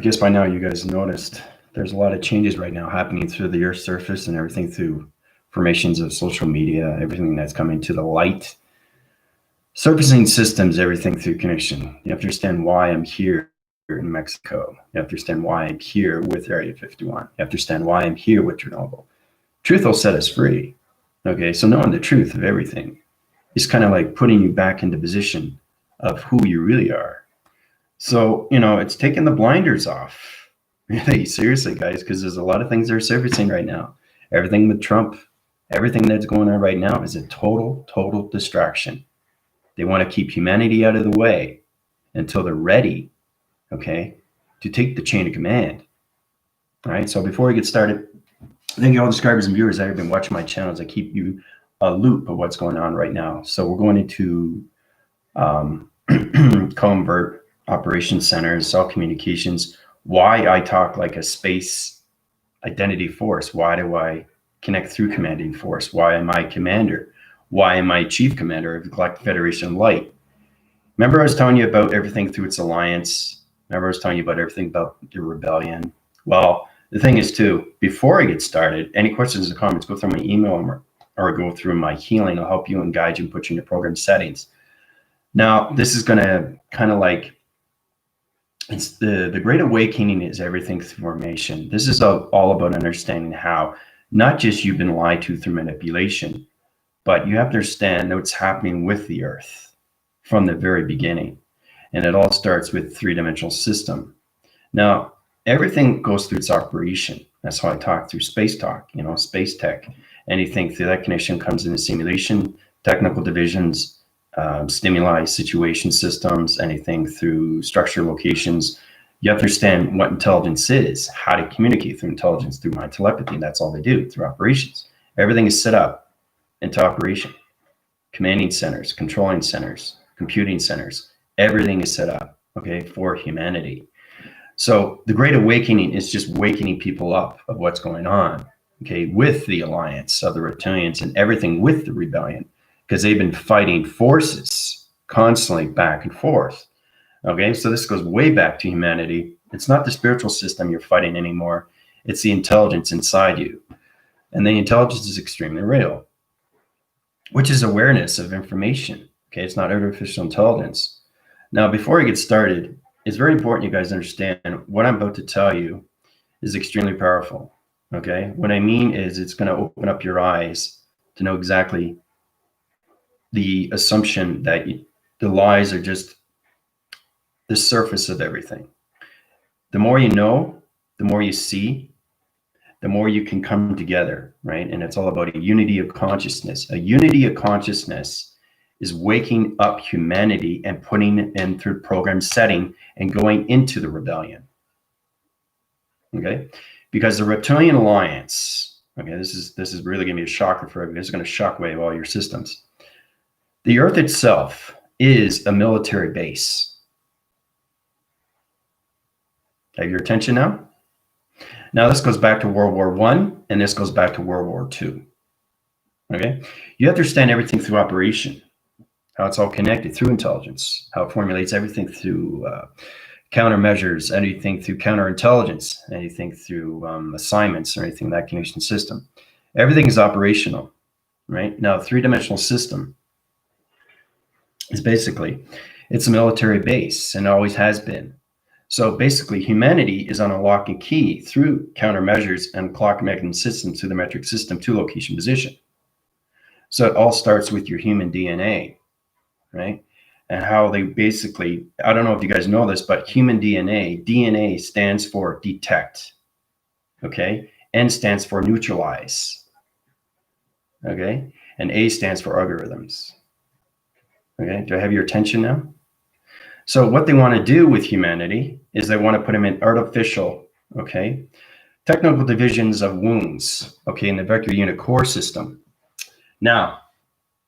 guess by now you guys noticed there's a lot of changes right now happening through the Earth's surface and everything through formations of social media, everything that's coming to the light. Surfacing systems, everything through connection. You have to understand why I'm here in Mexico. You have to understand why I'm here with Area 51. You have to understand why I'm here with Chernobyl. Truth will set us free. Okay, so knowing the truth of everything is kind of like putting you back into position of who you really are. So, it's taking the blinders off. Really, seriously, guys, because there's a lot of things that are surfacing right now. Everything with Trump, everything that's going on right now is a total distraction. They want to keep humanity out of the way until they're ready, okay, to take the chain of command. All right, so before we get started, thank you all the subscribers and viewers that have been watching my channels. I keep you a loop of what's going on right now. So we're going into Covert Operations Centers, cell communications, why I talk like a space identity force. Why do I connect through commanding force? Why am I commander? Why am I chief commander of the Galactic Federation of Light? Remember I was telling you about everything through its alliance? Remember I was telling you about everything about the rebellion? Well, the thing is too, before I get started, any questions or comments, go through my email or go through my healing. I'll help you and guide you and put you in your program settings. Now, this is going to kind of like, it's the Great Awakening is everything through formation. This is all about understanding how not just you've been lied to through manipulation, but you have to understand what's happening with the Earth from the very beginning. And it all starts with three-dimensional system. Now, everything goes through its operation. That's how I talk through space talk, space tech. Anything through that connection comes into simulation, technical divisions, stimuli, situation systems, anything through structure locations. You have to understand what intelligence is, how to communicate through intelligence, through mind telepathy. And that's all they do through operations. Everything is set up into operation. Commanding centers, controlling centers, computing centers, everything is set up, okay, for humanity. So the Great Awakening is just wakening people up of what's going on, okay, with the alliance of the reptilians and everything with the rebellion, because they've been fighting forces constantly back and forth. Okay, so this goes way back to humanity. It's not the spiritual system you're fighting anymore. It's the intelligence inside you. And the intelligence is extremely real, which is awareness of information. Okay, it's not artificial intelligence. Now, before I get started, it's very important you guys understand what I'm about to tell you is extremely powerful. Okay, what I mean is it's going to open up your eyes to know exactly the assumption that the lies are just the surface of everything. The more you know, the more you see, the more you can come together, right? And it's all about a unity of consciousness. A unity of consciousness is waking up humanity and putting it in through program setting and going into the rebellion. Okay, because the Reptilian Alliance, okay, this is really gonna be a shocker for everybody. This is gonna shockwave all your systems. The Earth itself is a military base. Have your attention now? Now this goes back to World War I, and this goes back to World War II. Okay, you have to understand everything through operation, how it's all connected through intelligence, how it formulates everything through countermeasures, anything through counterintelligence, anything through assignments or anything in that connection system. Everything is operational, right? Now, a three-dimensional system is basically, it's a military base and always has been. So basically, humanity is on a lock and key through countermeasures and clock mechanism systems through the metric system to location position. So it all starts with your human DNA, right? And how they basically, I don't know if you guys know this, but human DNA stands for detect, okay? N stands for neutralize, okay? And A stands for algorithms, okay? Do I have your attention now? So what they want to do with humanity is they want to put them in artificial, okay, technical divisions of wounds, okay, in the vector unit core system. Now,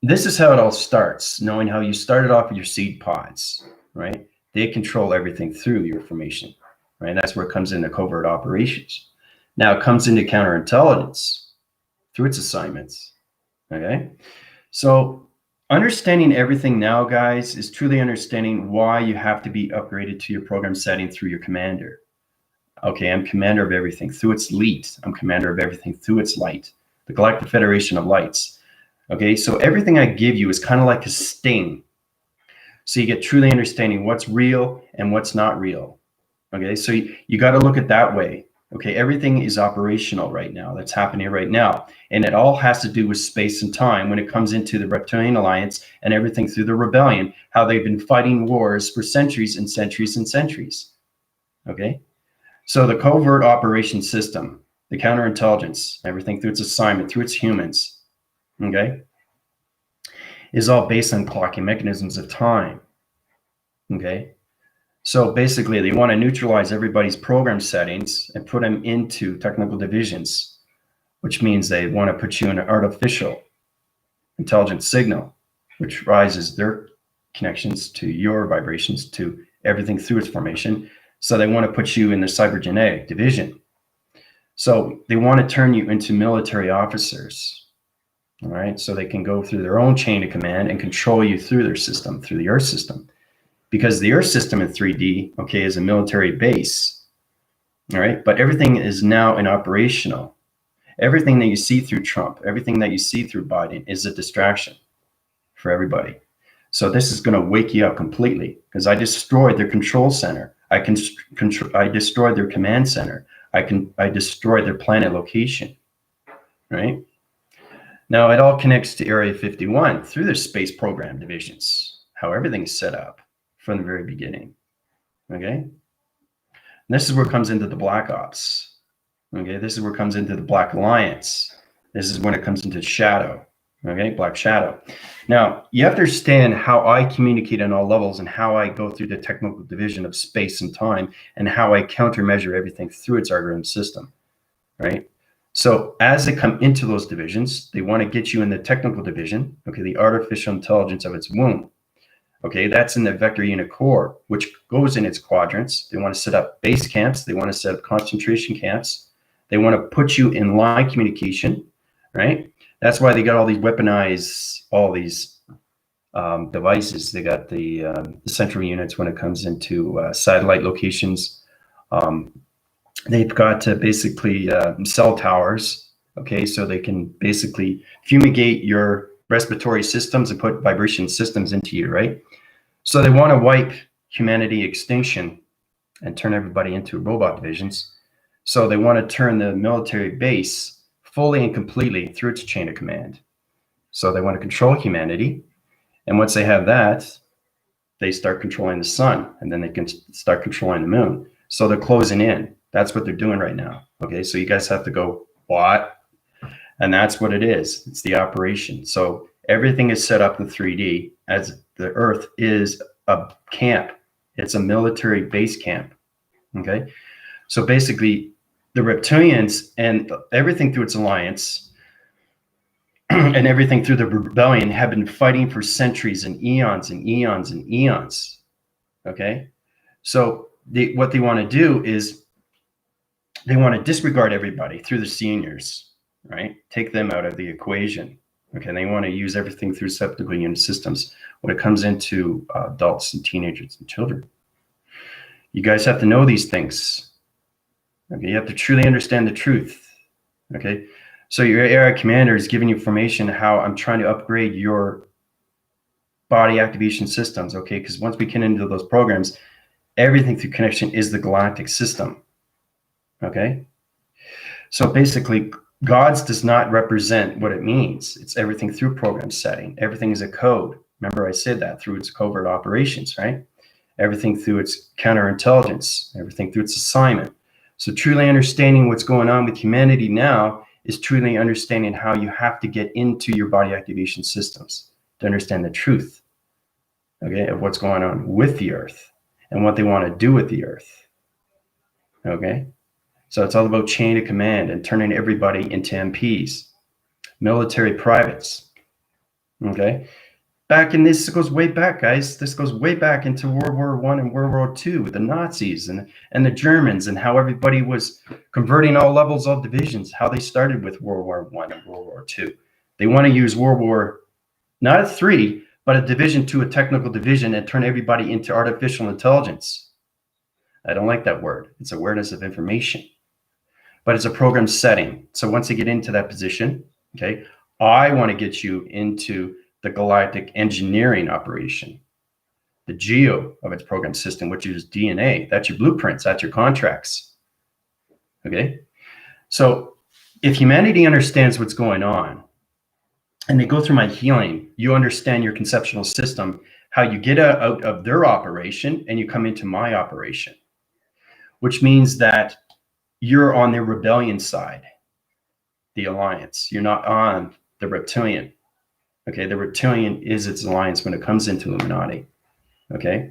this is how it all starts, knowing how you started off with your seed pods, right? They control everything through your information, right? That's where it comes into covert operations. Now it comes into counterintelligence through its assignments, okay? So understanding everything now, guys, is truly understanding why you have to be upgraded to your program setting through your commander. Okay, I'm commander of everything through its lead. I'm commander of everything through its light. The Galactic Federation of Lights. Okay, so everything I give you is kind of like a sting. So you get truly understanding what's real and what's not real. Okay, so you got to look at that way. Okay, everything is operational right now. That's happening right now. And it all has to do with space and time when it comes into the Reptilian Alliance and everything through the rebellion, how they've been fighting wars for centuries and centuries and centuries. Okay, so the covert operations system, the counterintelligence, everything through its assignment, through its humans, okay, is all based on clocking mechanisms of time. Okay, so basically, they want to neutralize everybody's program settings and put them into technical divisions, which means they want to put you in an artificial intelligence signal, which rises their connections to your vibrations to everything through its formation. So they want to put you in the cybergenetic division. So they want to turn you into military officers, all right? So they can go through their own chain of command and control you through their system, through the Earth system. Because the Earth system in 3D, okay, is a military base, all right? But everything is now in operational. Everything that you see through Trump, everything that you see through Biden is a distraction for everybody. So this is going to wake you up completely because I destroyed their control center. I destroyed their command center. I destroyed their planet location, right? Now it all connects to Area 51 through their space program divisions, how everything's set up from the very beginning, okay? And this is where it comes into the Black Ops, okay? This is where it comes into the Black Alliance. This is when it comes into Shadow, okay? Black Shadow. Now, you have to understand how I communicate on all levels and how I go through the technical division of space and time and how I countermeasure everything through its algorithm system, right? So as they come into those divisions, they want to get you in the technical division, okay, the artificial intelligence of its womb. Okay, that's in the vector unit core, which goes in its quadrants. They want to set up base camps. They want to set up concentration camps. They want to put you in line communication, right? That's why they got all these weaponized, all these devices. They got the central units when it comes into satellite locations. They've got basically cell towers, okay, so they can basically fumigate your respiratory systems and put vibration systems into you, right? So they want to wipe humanity extinction and turn everybody into robot divisions. So they want to turn the military base fully and completely through its chain of command. So they want to control humanity. And once they have that, they start controlling the sun, and then they can start controlling the moon. So they're closing in. That's what they're doing right now. Okay, so you guys have to go, what? And that's what it is. It's the operation. So everything is set up in 3D as the Earth is a camp. It's a military base camp. Okay, so basically the reptilians and everything through its alliance and everything through the rebellion have been fighting for centuries and eons and eons and eons. Okay, so what they want to do is they want to disregard everybody through the seniors, right? Take them out of the equation. Okay, and they want to use everything through receptacle unit systems when it comes into adults and teenagers and children. You guys have to know these things. Okay, you have to truly understand the truth. Okay, so your area commander is giving you information how I'm trying to upgrade your body activation systems. Okay, because once we get into those programs, everything through connection is the galactic system. Okay, so basically, Gods does not represent what it means. It's everything through program setting. Everything is a code. Remember, I said that through its covert operations, right? Everything through its counterintelligence, everything through its assignment. So truly understanding what's going on with humanity now is truly understanding how you have to get into your body activation systems to understand the truth, okay, of what's going on with the Earth and what they want to do with the Earth, okay? So it's all about chain of command and turning everybody into MPs, military privates, okay? Back in this goes way back, guys. This goes way back into World War I and World War II with the Nazis and the Germans and how everybody was converting all levels of divisions, how they started with World War I and World War II. They want to use World War, not a 3, but a division to a technical division and turn everybody into artificial intelligence. I don't like that word. It's awareness of information, but it's a program setting. So once you get into that position, okay, I want to get you into the galactic engineering operation, the geo of its program system, which is DNA. That's your blueprints, that's your contracts. Okay. So if humanity understands what's going on and they go through my healing, you understand your conceptual system, how you get out of their operation and you come into my operation, which means that you're on the rebellion side, the alliance. You're not on the reptilian. Okay. The reptilian is its alliance when it comes into Illuminati. Okay.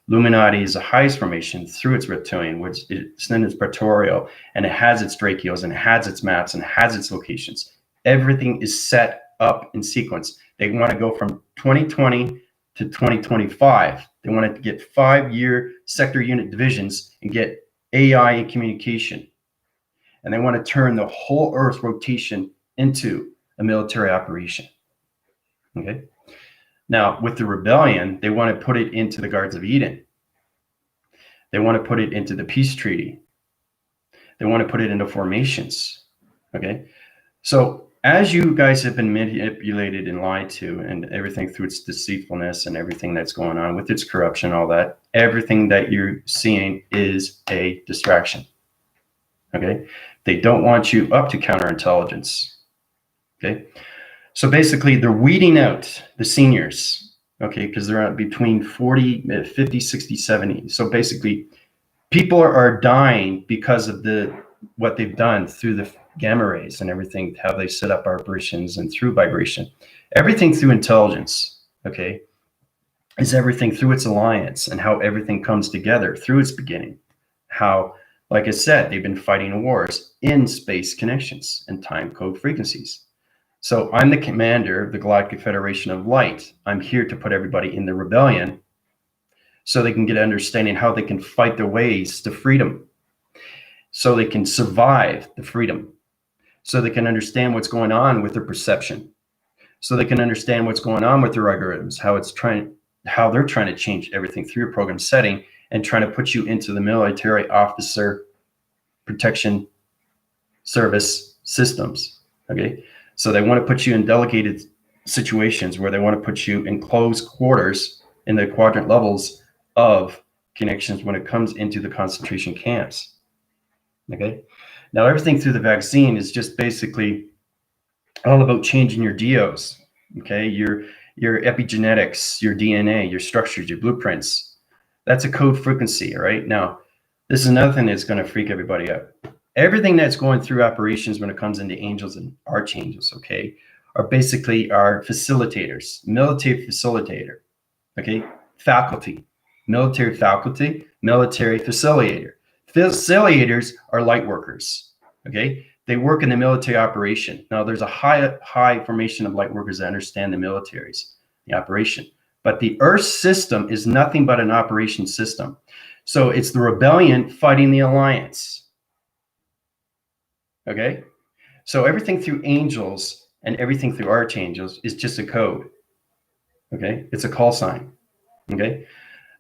Illuminati is the highest formation through its reptilian, which is then its pretorial, and it has its drachios and it has its maps and it has its locations. Everything is set up in sequence. They want to go from 2020 to 2025. They want to get 5-year sector unit divisions and get AI and communication. And they want to turn the whole Earth rotation into a military operation. Okay. Now, with the rebellion, they want to put it into the Guards of Eden. They want to put it into the peace treaty. They want to put it into formations. Okay. So as you guys have been manipulated and lied to and everything through its deceitfulness and everything that's going on with its corruption, all that, everything that you're seeing is a distraction. Okay. They don't want you up to counterintelligence. Okay. So basically, they're weeding out the seniors, okay, because they're at between 40, 50, 60, 70. So basically, people are dying because of what they've done through the gamma rays and everything, how they set up operations and through vibration. Everything through intelligence, okay, is everything through its alliance and how everything comes together through its beginning. How, like I said, they've been fighting wars in space connections and time code frequencies. So I'm the commander of the Galactic Federation of Light. I'm here to put everybody in the rebellion so they can get understanding how they can fight their ways to freedom, so they can survive the freedom, so they can understand what's going on with their perception, so they can understand what's going on with their algorithms, how they're trying to change everything through your program setting and trying to put you into the military officer protection service systems. Okay. So they want to put you in delegated situations where they want to put you in closed quarters in the quadrant levels of connections when it comes into the concentration camps. Okay. Now, everything through the vaccine is just basically all about changing your DOs. Okay. Your epigenetics, your DNA, your structures, your blueprints. That's a code frequency. All right. Now, this is another thing that's going to freak everybody out. Everything that's going through operations when it comes into angels and archangels, okay, are basically our facilitators, military facilitator, okay, faculty, military facilitator. Facilitators are light workers, okay? They work in the military operation. Now, there's a high formation of light workers that understand the militaries, the operation. But the Earth system is nothing but an operation system. So it's the rebellion fighting the alliance. Okay, so everything through angels and everything through archangels is just a code. Okay, it's a call sign. Okay,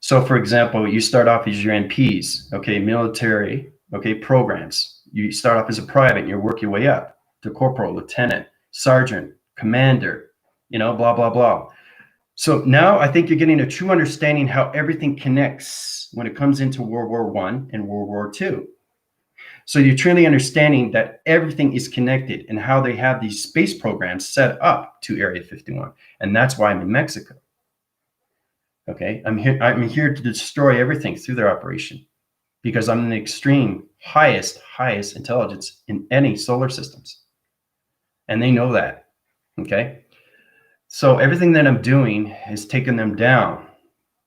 so for example, you start off as your NPs, okay, military, okay, programs. You start off as a private and you work your way up to corporal, lieutenant, sergeant, commander, blah, blah, blah. So now I think you're getting a true understanding how everything connects when it comes into World War I and World War II. So you're truly understanding that everything is connected and how they have these space programs set up to Area 51. And that's why I'm in Mexico. Okay, I'm here to destroy everything through their operation because I'm the extreme highest intelligence in any solar systems. And they know that. Okay. So everything that I'm doing is taking them down,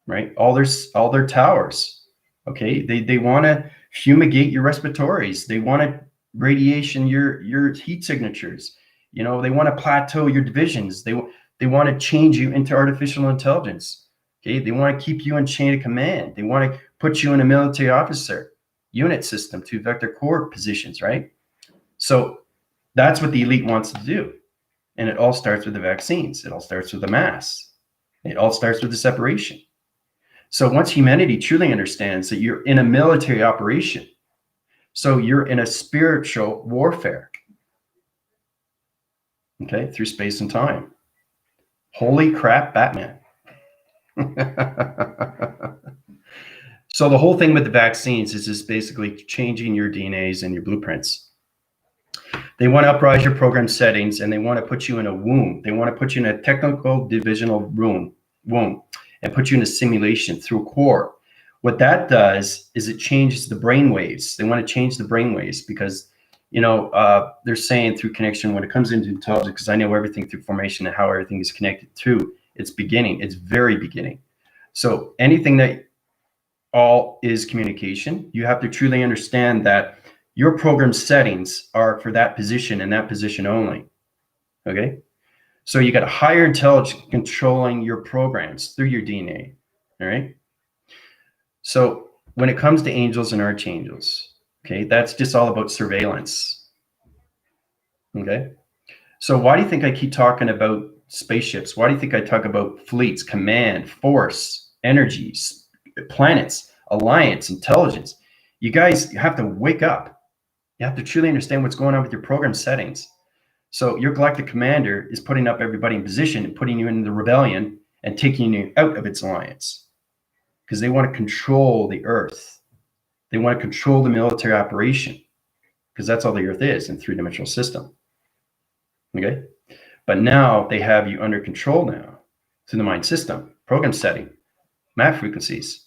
right? All their towers. Okay. They want to fumigate your respiratories. They want to radiation your heat signatures. They want to plateau your divisions. They want to change you into artificial intelligence. Okay. They want to keep you in chain of command. They want to put you in a military officer unit system to vector core positions, right? So that's what the elite wants to do. And it all starts with the vaccines. It all starts with the mass. It all starts with the separation. So once humanity truly understands that you're in a military operation, so you're in a spiritual warfare, okay, through space and time. Holy crap, Batman. So the whole thing with the vaccines is just basically changing your DNAs and your blueprints. They want to uprise your program settings, and they want to put you in a womb. They want to put you in a technical divisional womb, and put you in a simulation through a core. What that does is it changes the brain waves. They want to change the brain waves because, they're saying through connection when it comes into intelligence, because I know everything through formation and how everything is connected through its beginning, its very beginning. So anything that all is communication, you have to truly understand that your program settings are for that position and that position only. Okay. So you got a higher intelligence controlling your programs through your DNA. All right. So when it comes to angels and archangels, okay, that's just all about surveillance. Okay. So why do you think I keep talking about spaceships? Why do you think I talk about fleets, command, force, energies, planets, alliance, intelligence? You guys have to wake up. You have to truly understand what's going on with your program settings. So your galactic commander is putting up everybody in position and putting you in the rebellion and taking you out of its alliance because they want to control the Earth. They want to control the military operation because that's all the Earth is in three-dimensional system. Okay? But now they have you under control now through the mind system, program setting, map frequencies.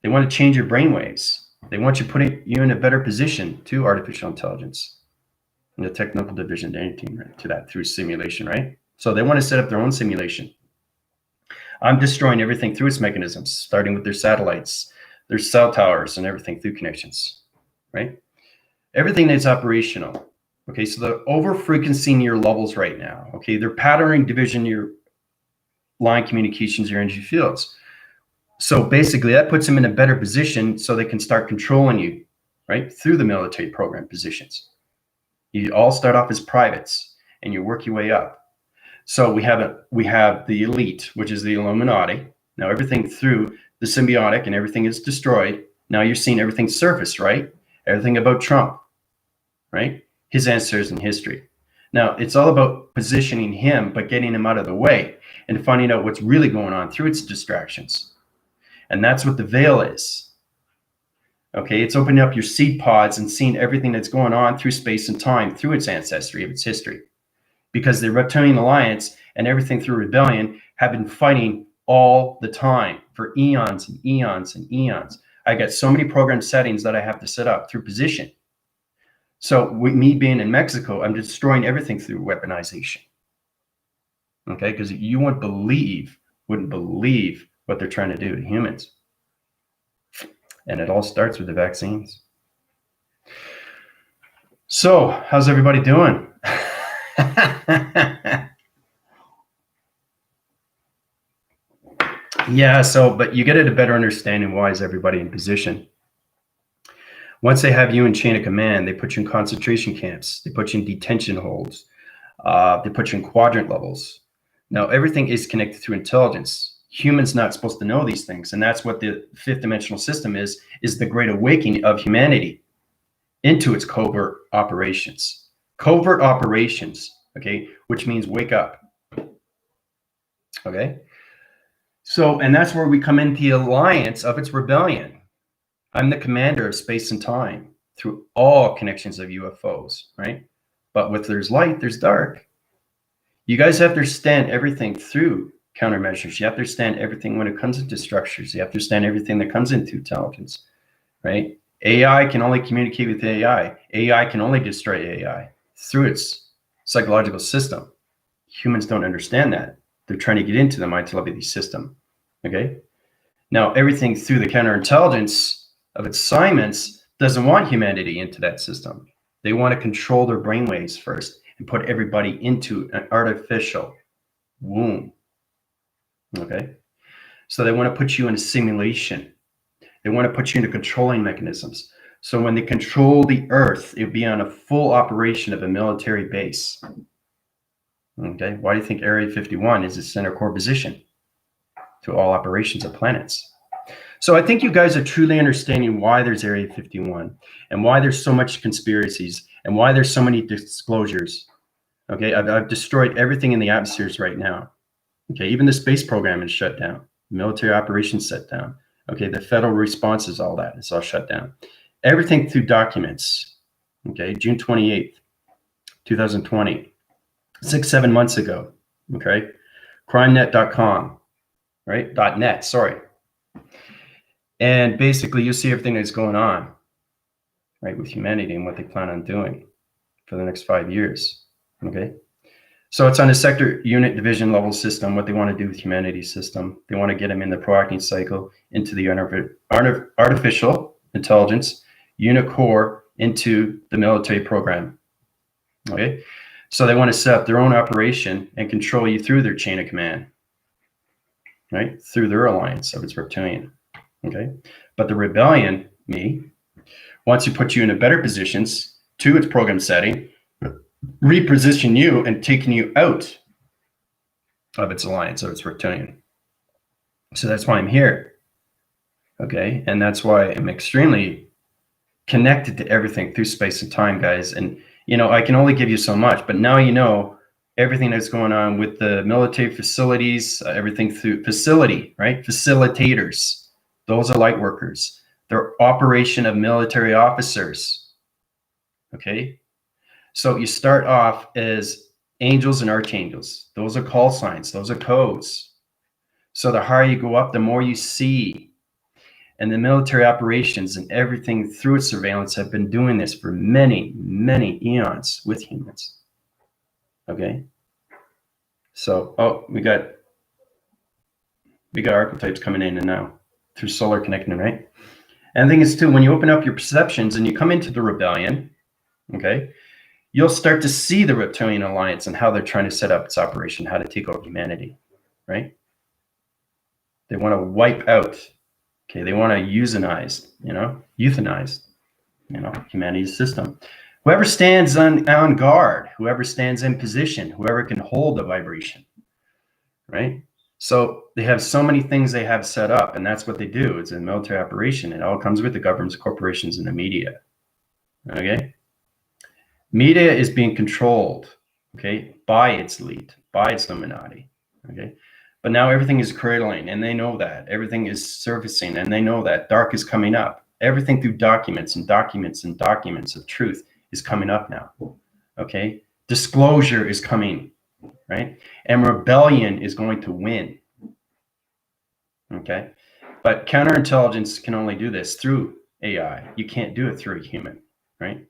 They want to change your brainwaves. They want you putting you in a better position to artificial intelligence and the technical division anything right, to that through simulation, right? So they want to set up their own simulation. I'm destroying everything through its mechanisms, starting with their satellites, their cell towers, and everything through connections, right? Everything that's operational. Okay, so the over frequencing your levels right now. Okay, they're patterning division your line communications, your energy fields. So basically that puts them in a better position so they can start controlling you, right? Through the military program positions. You all start off as privates and you work your way up. So we have the elite, which is the Illuminati. Now everything through the symbiotic and everything is destroyed. Now you're seeing everything surface, right? Everything about Trump, right? His answers in history. Now it's all about positioning him, but getting him out of the way and finding out what's really going on through its distractions. And that's what the veil is. Okay, it's opening up your seed pods and seeing everything that's going on through space and time, through its ancestry of its history. Because the Reptilian Alliance and everything through rebellion have been fighting all the time for eons and eons and eons. I got so many program settings that I have to set up through position. So with me being in Mexico, I'm destroying everything through weaponization. Okay, because you wouldn't believe what they're trying to do to humans. And it all starts with the vaccines. So, how's everybody doing? Yeah, but you get a better understanding why is everybody in position. Once they have you in chain of command, they put you in concentration camps. They put you in detention holds. They put you in quadrant levels. Now, everything is connected through intelligence. Humans not supposed to know these things. And that's what the fifth dimensional system is the great awakening of humanity into its covert operations. Covert operations, okay, which means wake up. Okay. So, and that's where we come into the alliance of its rebellion. I'm the commander of space and time through all connections of UFOs, right? But with there's light, there's dark. You guys have to understand everything through countermeasures. You have to understand everything when it comes into structures. You have to understand everything that comes into intelligence, right? AI can only communicate with AI. AI can only destroy AI through its psychological system. Humans don't understand that. They're trying to get into the mind telepathy system, okay? Now, everything through the counterintelligence of its assignments doesn't want humanity into that system. They want to control their brainwaves first and put everybody into an artificial womb. Okay. So they want to put you in a simulation. They want to put you into controlling mechanisms. So when they control the Earth, it would be on a full operation of a military base. Okay. Why do you think Area 51 is its center core position to all operations of planets? So I think you guys are truly understanding why there's Area 51 and why there's so much conspiracies and why there's so many disclosures. Okay, I've destroyed everything in the atmospheres right now. Okay, even the space program is shut down. Military operations shut down. Okay, the federal response is all that. It's all shut down. Everything through documents. Okay, June 28th, 2020, 7 months ago. Okay, crimenet.com, right? .net, sorry. And basically, you'll see everything that's going on, right, with humanity and what they plan on doing for the next 5 years. Okay. So it's on a sector, unit, division level system, what they want to do with humanity's system. They want to get them in the proacting cycle into the artificial intelligence unit core into the military program. Okay. So they want to set up their own operation and control you through their chain of command, right? Through their alliance of its reptilian. Okay. But the rebellion, me, wants to put you in a better positions to its program setting, reposition you and taking you out of its alliance, of its reptilian. So that's why I'm here. Okay. And that's why I'm extremely connected to everything through space and time, guys. And, you know, I can only give you so much, but now you know everything that's going on with the military facilities, everything through facility, right? Facilitators. Those are light workers. They're operation of military officers. Okay. So you start off as angels and archangels. Those are call signs. Those are codes. So the higher you go up, the more you see. And the military operations and everything through its surveillance have been doing this for many, many eons with humans. Okay. So, oh, we got archetypes coming in and now through solar connecting, right? And the thing is too, when you open up your perceptions and you come into the rebellion, okay, you'll start to see the reptilian alliance and how they're trying to set up its operation, how to take over humanity, right? They want to wipe out, okay, they want to euthanize, humanity's system. Whoever stands on guard, whoever stands in position, whoever can hold the vibration, right? So they have so many things they have set up, and that's what they do. It's a military operation. It all comes with the governments, corporations, and the media, okay? Media is being controlled, okay, by its elite, by its Illuminati, okay? But now everything is cradling, and they know that. Everything is surfacing, and they know that. Dark is coming up. Everything through documents and documents and documents of truth is coming up now, okay? Disclosure is coming, right? And rebellion is going to win, okay? But counterintelligence can only do this through AI. You can't do it through a human, right?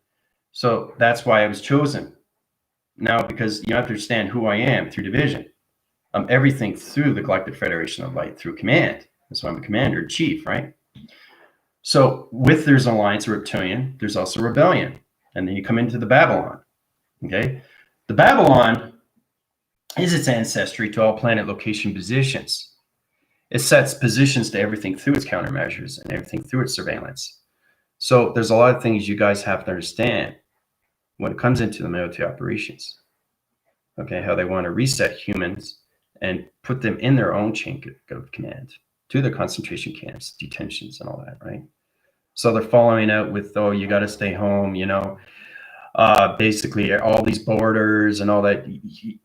So that's why I was chosen. Now, because you understand who I am through division. I'm everything through the Galactic Federation of Light, through command. That's why I'm a commander in chief, right? So there's alliance reptilian, there's also rebellion. And then you come into the Babylon, okay? The Babylon is its ancestry to all planet location positions. It sets positions to everything through its countermeasures and everything through its surveillance. So there's a lot of things you guys have to understand when it comes into the military operations, okay, how they want to reset humans and put them in their own chain of command to the concentration camps, detentions, and all that, right? So they're following out with, oh, you got to stay home, basically all these borders and all that.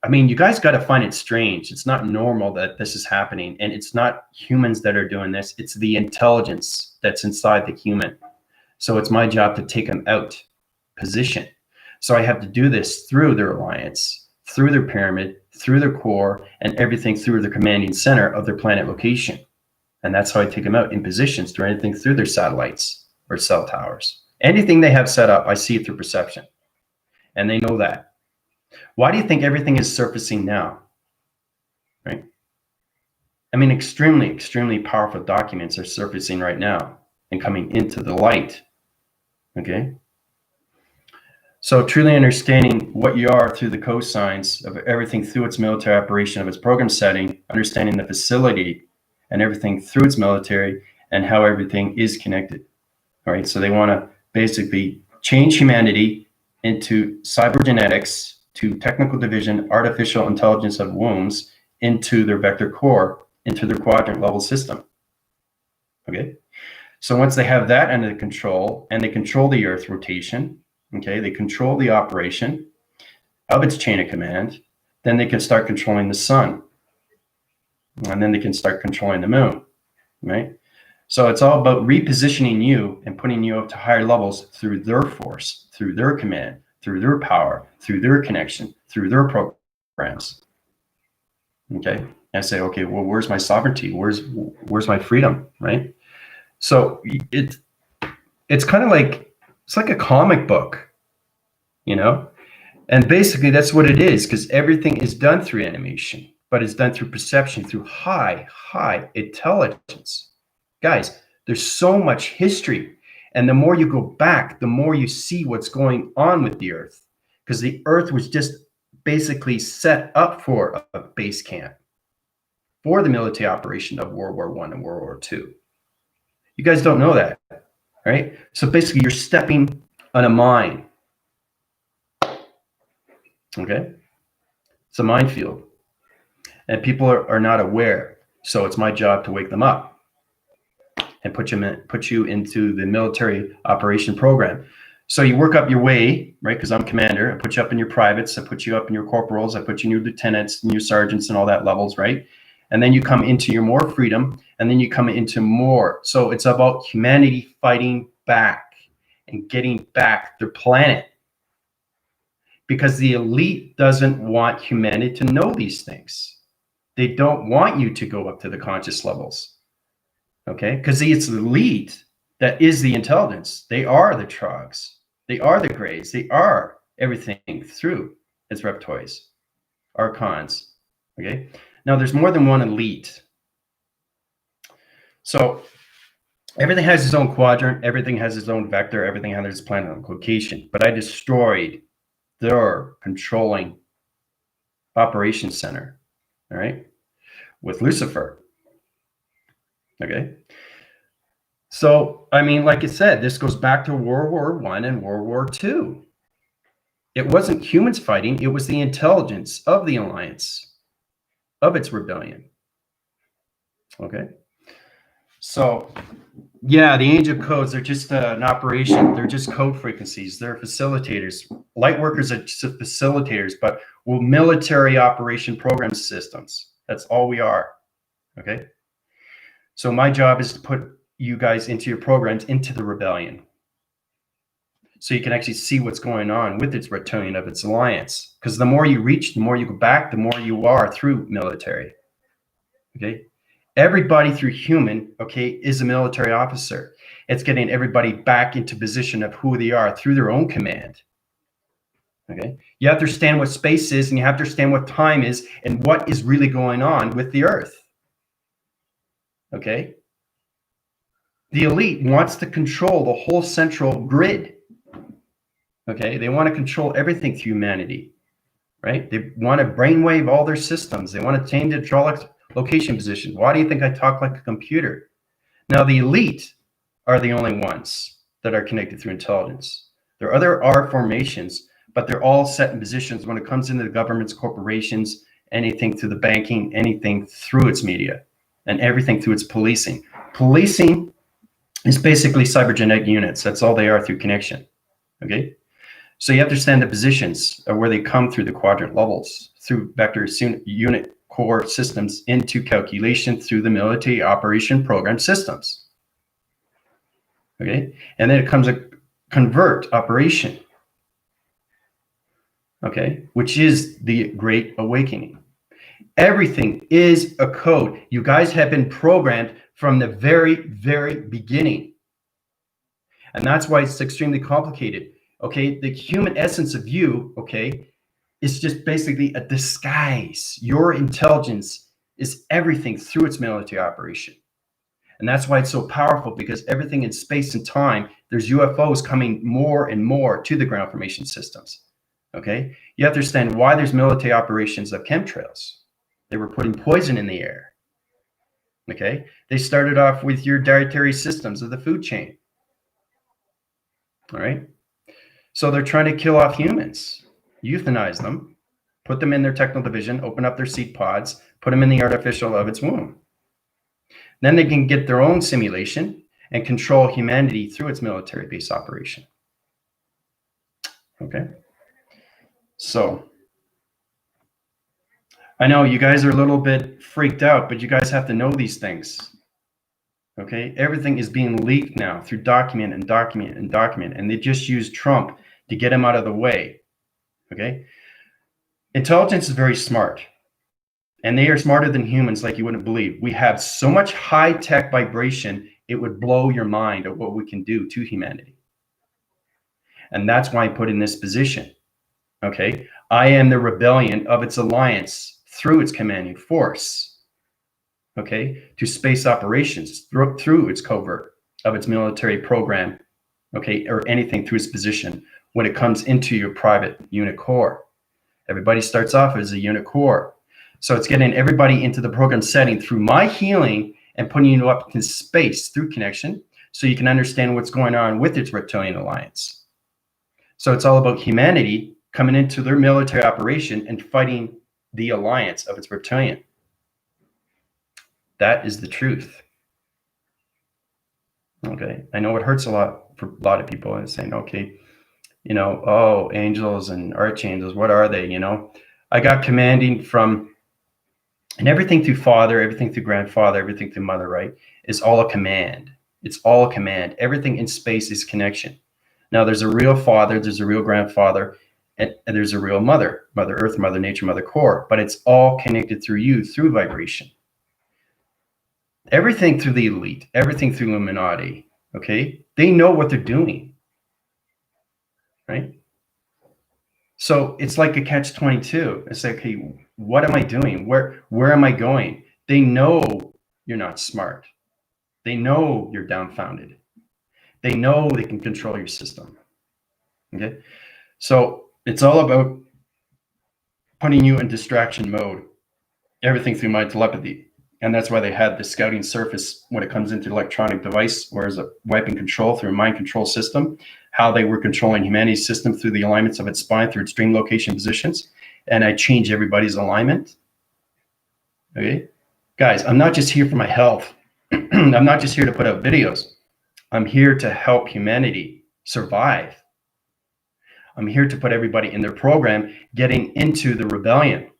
I mean, you guys got to find it strange. It's not normal that this is happening, and it's not humans that are doing this. It's the intelligence that's inside the human. So it's my job to take them out position. So I have to do this through their alliance, through their pyramid, through their core, and everything through their commanding center of their planet location. And that's how I take them out in positions, through anything through their satellites or cell towers. Anything they have set up, I see it through perception. And they know that. Why do you think everything is surfacing now? Right? I mean, extremely, extremely powerful documents are surfacing right now and coming into the light. Okay? So truly understanding what you are through the cosigns of everything through its military operation of its program setting, understanding the facility and everything through its military and how everything is connected. All right. So they want to basically change humanity into cybergenetics, to technical division, artificial intelligence of wombs, into their vector core, into their quadrant level system. Okay. So once they have that under control, and they control the Earth rotation, okay, they control the operation of its chain of command, then they can start controlling the sun. And then they can start controlling the moon, right? So it's all about repositioning you and putting you up to higher levels through their force, through their command, through their power, through their connection, through their programs. Okay. And I say, okay, well, where's my sovereignty? Where's my freedom, right? So it's kind of like, it's like a comic book, you know? And basically that's what it is, because everything is done through animation, but it's done through perception, through high intelligence. Guys, there's so much history. And the more you go back, the more you see what's going on with the Earth, because the Earth was just basically set up for a base camp for the military operation of World War I and World War II. You guys don't know that, right? So basically you're stepping on a mine. Okay? It's a minefield. And people are not aware. So it's my job to wake them up and put you into the military operation program. So you work up your way, right? Because I'm commander. I put you up in your privates. I put you up in your corporals. I put you in your lieutenants and your sergeants and all that levels, right? And then you come into your more freedom, and then you come into more. So it's about humanity fighting back and getting back their planet. Because the elite doesn't want humanity to know these things. They don't want you to go up to the conscious levels. Okay? Because it's the elite that is the intelligence. They are the trogs. They are the grays. They are everything through its reptoids, archons. Okay? Now, there's more than one elite. So everything has its own quadrant. Everything has its own vector. Everything has its planet location. But I destroyed their controlling operations center. All right? With Lucifer. Okay? So, I mean, like I said, this goes back to World War I and World War II. It wasn't humans fighting. It was the intelligence of the alliance, of its rebellion. Okay? So, yeah, the angel codes are just an operation. They're just code frequencies. They're facilitators. Light workers are just facilitators, but we're military operation program systems. That's all we are. Okay? So my job is to put you guys into your programs, into the rebellion. So you can actually see what's going on with its reptilian of its alliance. Because the more you reach, the more you go back, the more you are through military. Okay? Everybody through human, okay, is a military officer. It's getting everybody back into position of who they are through their own command. Okay? You have to understand what space is, and you have to understand what time is, and what is really going on with the Earth. Okay? The elite wants to control the whole central grid. Okay? They want to control everything through humanity. Right? They want to brainwave all their systems. They want to change the hydraulic location position. Why do you think I talk like a computer? Now, the elite are the only ones that are connected through intelligence. There are other R formations, but they're all set in positions when it comes into the governments, corporations, anything through the banking, anything through its media, and everything through its policing. Policing is basically cybergenetic units. That's all they are through connection. Okay? So you have to understand the positions of where they come through the quadrant levels, through vector unit core systems into calculation through the military operation program systems. Okay? And then it comes a convert operation. Okay? Which is the Great Awakening. Everything is a code. You guys have been programmed from the very, very beginning. And that's why it's extremely complicated. Okay? The human essence of you, okay, is just basically a disguise. Your intelligence is everything through its military operation. And that's why it's so powerful, because everything in space and time, there's UFOs coming more and more to the ground formation systems. Okay? You have to understand why there's military operations of chemtrails. They were putting poison in the air. Okay? They started off with your dietary systems of the food chain. All right? So they're trying to kill off humans, euthanize them, put them in their techno division, open up their seed pods, put them in the artificial of its womb. Then they can get their own simulation and control humanity through its military base operation. Okay. So I know you guys are a little bit freaked out, but you guys have to know these things. Okay. Everything is being leaked now through document and document and document. And they just use Trump to get him out of the way. Okay. Intelligence is very smart. And they are smarter than humans like you wouldn't believe. We have so much high-tech vibration, it would blow your mind at what we can do to humanity. And that's why I put in this position. Okay. I am the rebellion of its alliance through its commanding force. Okay. To space operations through its covert of its military program. Okay. Or anything through its position when it comes into your private unit core. Everybody starts off as a unit core. So it's getting everybody into the program setting through my healing and putting you up in space through connection so you can understand what's going on with its reptilian alliance. So it's all about humanity coming into their military operation and fighting the alliance of its reptilian. That is the truth. Okay. I know it hurts a lot for a lot of people and saying, okay, you know, oh, angels and archangels, what are they? You know, I got commanding from, and everything through father, everything through grandfather, everything through mother, right, is all a command. It's all a command. Everything in space is connection. Now, there's a real father, there's a real grandfather, and there's a real mother, Mother Earth, Mother Nature, Mother Core, but it's all connected through you, through vibration. Everything through the elite, everything through Illuminati, okay? They know what they're doing, right? So it's like a catch-22. It's like, hey, what am I doing? Where am I going? They know you're not smart. They know you're dumbfounded. They know they can control your system. Okay. So it's all about putting you in distraction mode, everything through my telepathy. And that's why they had the scouting surface when it comes into electronic device, whereas a weapon control through a mind control system, how they were controlling humanity's system through the alignments of its spine, through its dream location positions. And I change everybody's alignment. Okay. Guys, I'm not just here for my health. I'm not just here to put out videos. I'm here to help humanity survive. I'm here to put everybody in their program getting into the rebellion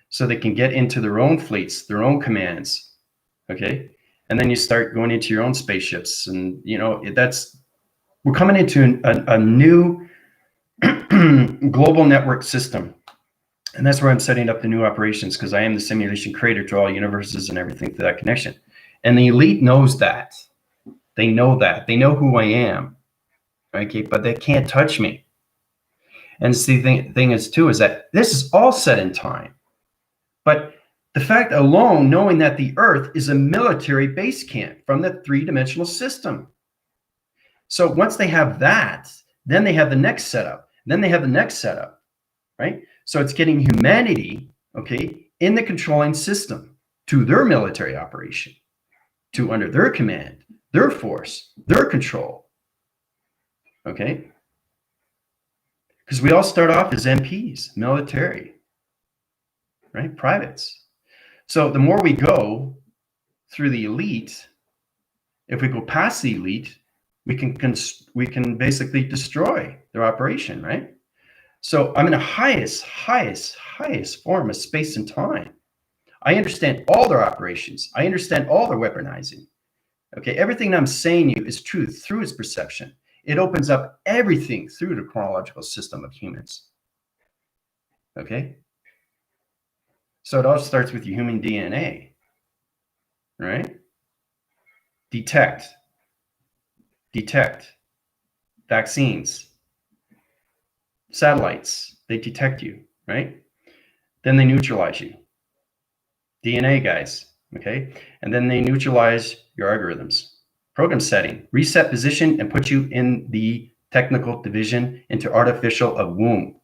so they can get into their own fleets, their own commands. Okay. And then you start going into your own spaceships. And, you know, we're coming into a new global network system. And that's where I'm setting up the new operations, because I am the simulation creator to all universes and everything through that connection. And the elite knows that. They know that. They know who I am. Okay, but they can't touch me. And the thing is, too, is that this is all set in time. But the fact alone, knowing that the Earth is a military base camp from the three-dimensional system. So once they have that, then they have the next setup. Then they have the next setup, right? So it's getting humanity, okay, in the controlling system to their military operation, to under their command, their force, their control, okay? Because we all start off as MPs, military, right? Privates. So the more we go through the elite, if we go past the elite, we can basically destroy their operation, right? So I'm in the highest form of space and time. I understand all their operations. I understand all their weaponizing. Okay, everything I'm saying to you is truth through its perception. It opens up everything through the chronological system of humans. Okay? So it all starts with your human DNA, right? Detect. Vaccines. Satellites, they detect you, right? Then they neutralize you. DNA, guys, okay? And then they neutralize your algorithms. Program setting, reset position, and put you in the technical division into artificial of womb.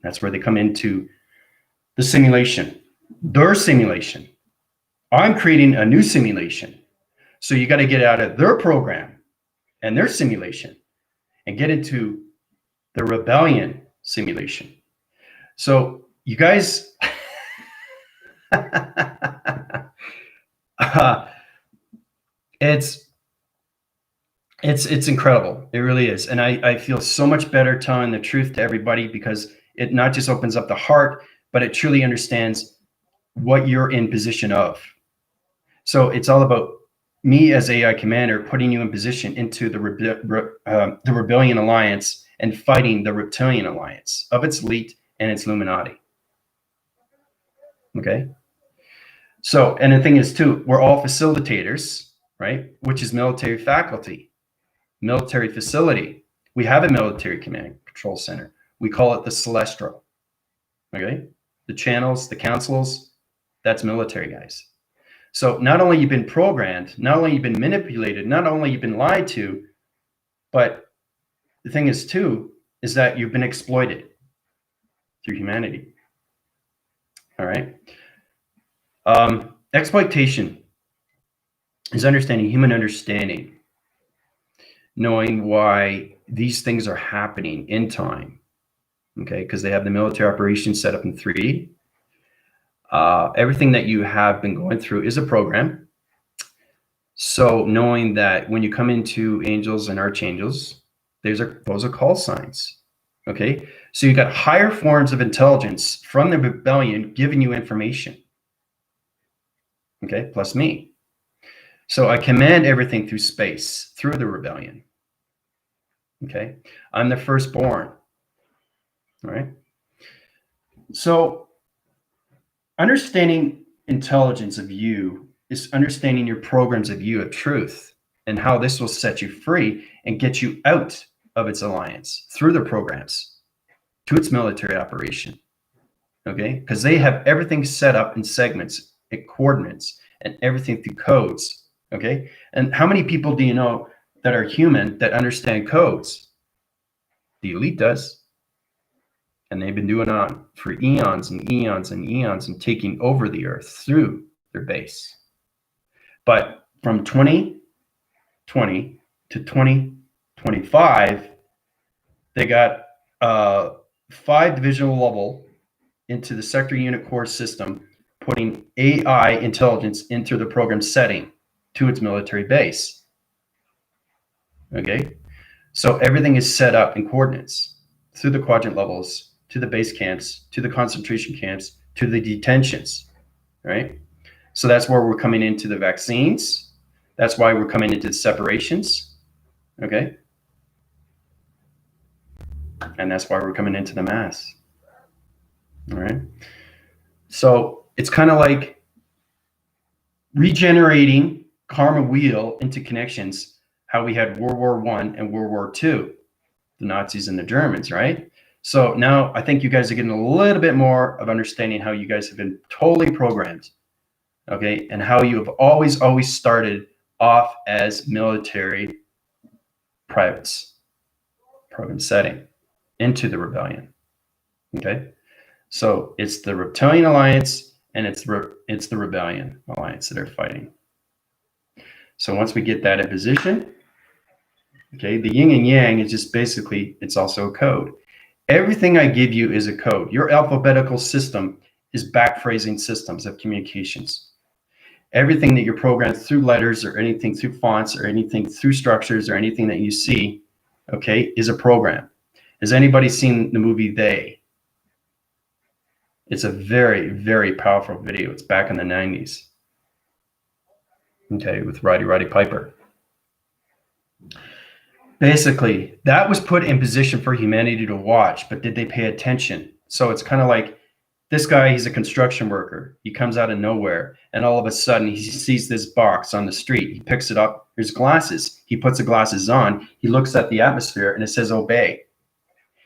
That's where they come into the simulation, their simulation. I'm creating a new simulation. So you got to get out of their program and their simulation and get into the rebellion simulation. So you guys, It's it's incredible. It really is. And I feel so much better telling the truth to everybody, because it not just opens up the heart, but it truly understands what you're in position of. So it's all about me as AI commander putting you in position into the Rebellion Alliance and fighting the Reptilian Alliance of its elite and its Illuminati. Okay. So, and the thing is too, we're all facilitators, right? Which is military faculty, military facility. We have a military command and control center. We call it the Celestial. Okay. The channels, the councils, that's military guys. So not only you've been programmed, not only you've been manipulated, not only you've been lied to, but the thing is too, is that you've been exploited through humanity. All right. Exploitation is understanding, human understanding, knowing why these things are happening in time. Okay, because they have the military operations set up in 3D. Everything that you have been going through is a program. So knowing that when you come into angels and archangels, those are call signs. Okay, so you got higher forms of intelligence from the rebellion giving you information. Okay, plus me. So I command everything through space, through the rebellion. Okay, I'm the firstborn. All right. So understanding intelligence of you is understanding your programs of you of truth, and how this will set you free and get you out of its alliance through the programs to its military operation. Okay, because they have everything set up in segments and coordinates and everything through codes. Okay, and how many people do you know that are human that understand codes? The elite does. And they've been doing it on for eons and eons and eons and taking over the earth through their base. But from 2020 to 2025, they got 5 divisional level into the sector unit core system, putting AI intelligence into the program setting to its military base. Okay, so everything is set up in coordinates through the quadrant levels, to the base camps, to the concentration camps, to the detentions, right? So that's where we're coming into the vaccines. That's why we're coming into the separations, okay? And that's why we're coming into the mass, all right? So it's kind of like regenerating karma wheel into connections, how we had World War I and World War II, the Nazis and the Germans, right? So now I think you guys are getting a little bit more of understanding how you guys have been totally programmed, okay? And how you have always started off as military privates, program setting into the rebellion, okay? So it's the Reptilian Alliance and it's the Rebellion Alliance that are fighting. So once we get that in position, okay, the yin and yang is just basically, it's also a code. Everything I give you is a code. Your alphabetical system is backphrasing systems of communications. Everything that you're programmed through letters or anything through fonts or anything through structures or anything that you see, okay, is a program. Has anybody seen the movie They? It's a very, very powerful video. It's back in the 90s. Okay, with Roddy Piper. Basically, that was put in position for humanity to watch, but did they pay attention? So it's kind of like this guy, he's a construction worker. He comes out of nowhere, and all of a sudden he sees this box on the street. He picks it up. There's glasses. He puts the glasses on. He looks at the atmosphere, and it says obey.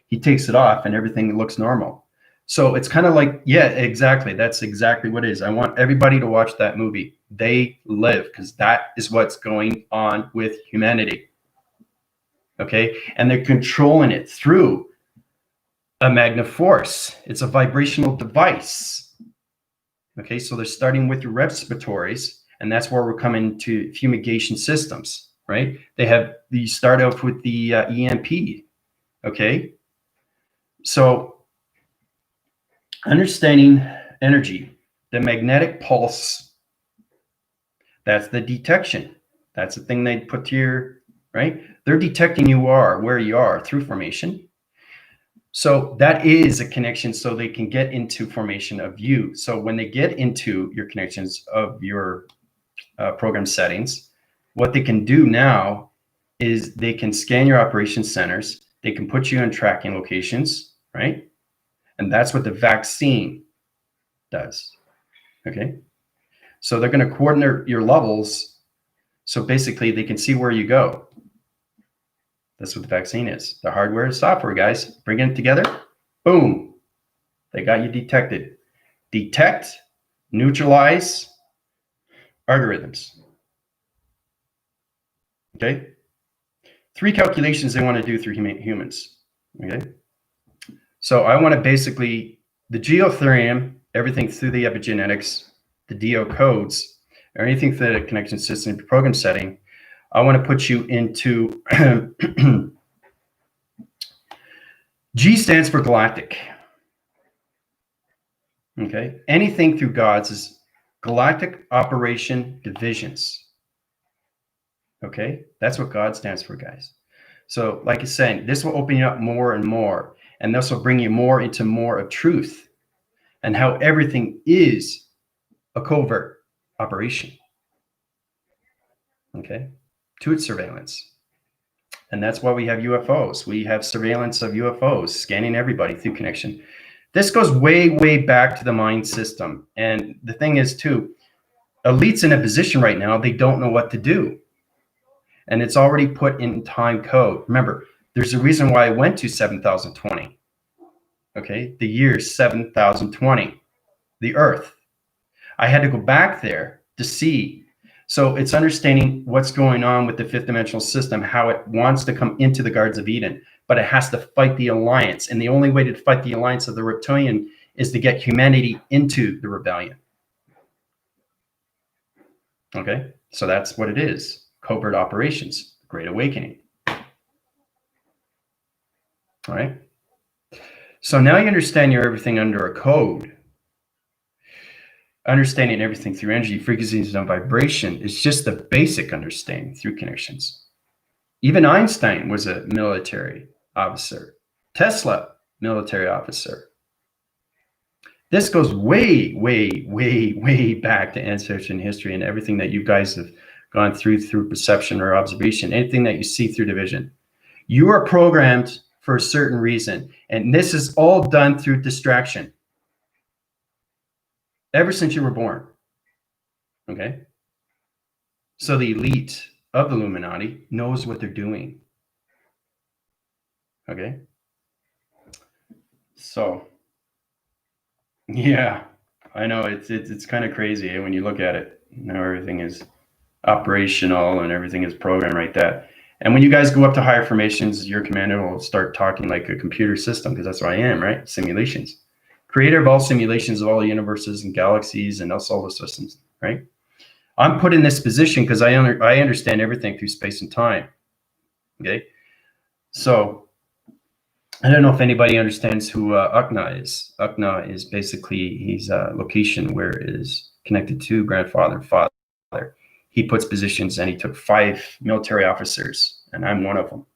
He takes it off, and everything looks normal. So it's kind of like, yeah, exactly. That's exactly what it is. I want everybody to watch that movie. They Live, because that is what's going on with humanity. Okay, and they're controlling it through a magna force. It's a vibrational device. Okay, so they're starting with your respiratories, and that's where we're coming to fumigation systems, right? You start off with the EMP. Okay, so understanding energy, the magnetic pulse That's the detection. That's the thing they put to your, right? They're detecting where you are through formation. So that is a connection so they can get into formation of you. So when they get into your connections of your program settings, what they can do now is they can scan your operation centers. They can put you in tracking locations, right? And that's what the vaccine does, okay? So they're going to coordinate your levels. So basically they can see where you go. That's what the vaccine is. The hardware and software, guys, bringing it together. Boom. They got you detected. Detect, neutralize algorithms. Okay. 3 calculations they want to do through humans. Okay. So I want to basically, the geotherium, everything through the epigenetics, the DO codes, or anything through the connection system program setting, I want to put you into G stands for galactic. Okay. Anything through gods is galactic operation divisions. Okay. That's what God stands for, guys. So like I said, this will open you up more and more, and this will bring you more into more of truth and how everything is a covert operation. Okay. To its surveillance. And that's why we have UFOs. We have surveillance of UFOs scanning everybody through connection. This goes way, way back to the mind system. And the thing is, too, elites in a position right now, they don't know what to do. And it's already put in time code. Remember, there's a reason why I went to 7020. Okay, the year 7020, the Earth. I had to go back there to see. So it's understanding what's going on with the fifth dimensional system, how it wants to come into the Gardens of Eden, but it has to fight the alliance. And the only way to fight the alliance of the reptilian is to get humanity into the rebellion. Okay, so that's what it is. Covert operations, Great Awakening. All right. So now you understand you're everything under a code. Understanding everything through energy, frequencies, and vibration is just the basic understanding through connections. Even Einstein was a military officer. Tesla, military officer. This goes way, way, way, way back to ancestry and history and everything that you guys have gone through perception or observation, anything that you see through division. You are programmed for a certain reason, and this is all done through distraction. Ever since you were born. Okay? So the elite of the Illuminati knows what they're doing. Okay? So, yeah, I know it's kind of crazy when you look at it. Now everything is operational and everything is programmed like that. And when you guys go up to higher formations, your commander will start talking like a computer system, because that's what I am, right? Simulations. Creator of all simulations of all the universes and galaxies and all solar systems, right? I'm put in this position because I understand everything through space and time. Okay, so I don't know if anybody understands who Ukna is. Ukna is basically, he's a location where it is connected to grandfather and father. He puts positions, and he took 5 military officers, and I'm one of them.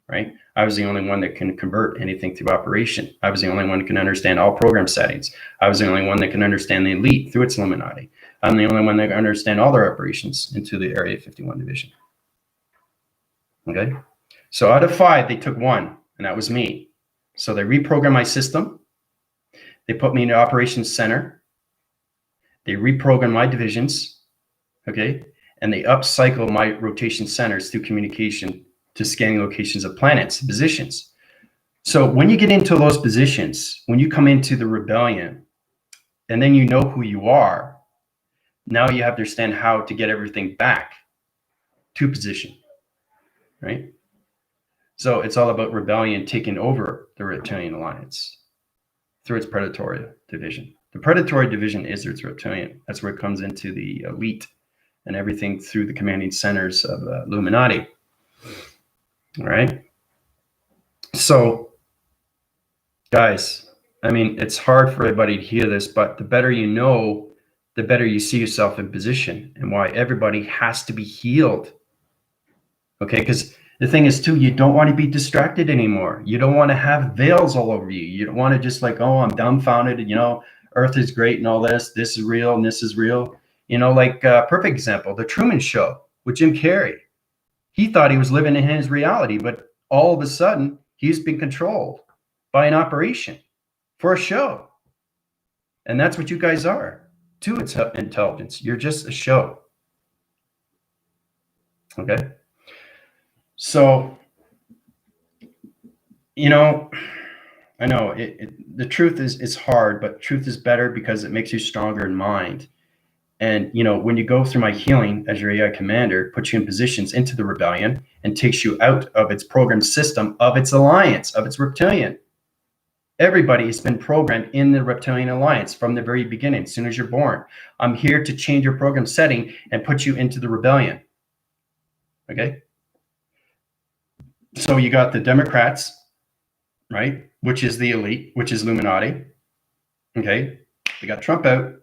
Right? I was the only one that can convert anything through operation. I was the only one that can understand all program settings. I was the only one that can understand the elite through its Illuminati. I'm the only one that can understand all their operations into the Area 51 division. Okay? So out of 5, they took 1, and that was me. So they reprogrammed my system. They put me in the operations center. They reprogrammed my divisions. Okay? And they upcycle my rotation centers through communication to scanning locations of planets, positions. So when you get into those positions, when you come into the rebellion, and then you know who you are, now you have to understand how to get everything back to position, right? So it's all about rebellion taking over the reptilian alliance through its predatory division. The predatory division is its reptilian. That's where it comes into the elite and everything through the commanding centers of Illuminati. All right. So, guys, I mean, it's hard for everybody to hear this, but the better you know, the better you see yourself in position, and why everybody has to be healed. Okay, because the thing is too, you don't want to be distracted anymore. You don't want to have veils all over you. You don't want to just like, oh, I'm dumbfounded, and Earth is great and all this is real and this is real. Like perfect example, the Truman Show with Jim Carrey. He thought he was living in his reality, but all of a sudden he's been controlled by an operation for a show. And that's what you guys are to intelligence. You're just a show. Okay. So, I know the truth is hard, but truth is better because it makes you stronger in mind. And, when you go through my healing as your AI commander, puts you in positions into the rebellion and takes you out of its program system, of its alliance, of its reptilian. Everybody has been programmed in the reptilian alliance from the very beginning, as soon as you're born. I'm here to change your program setting and put you into the rebellion. Okay? So you got the Democrats, right? Which is the elite, which is Illuminati. Okay? They got Trump out.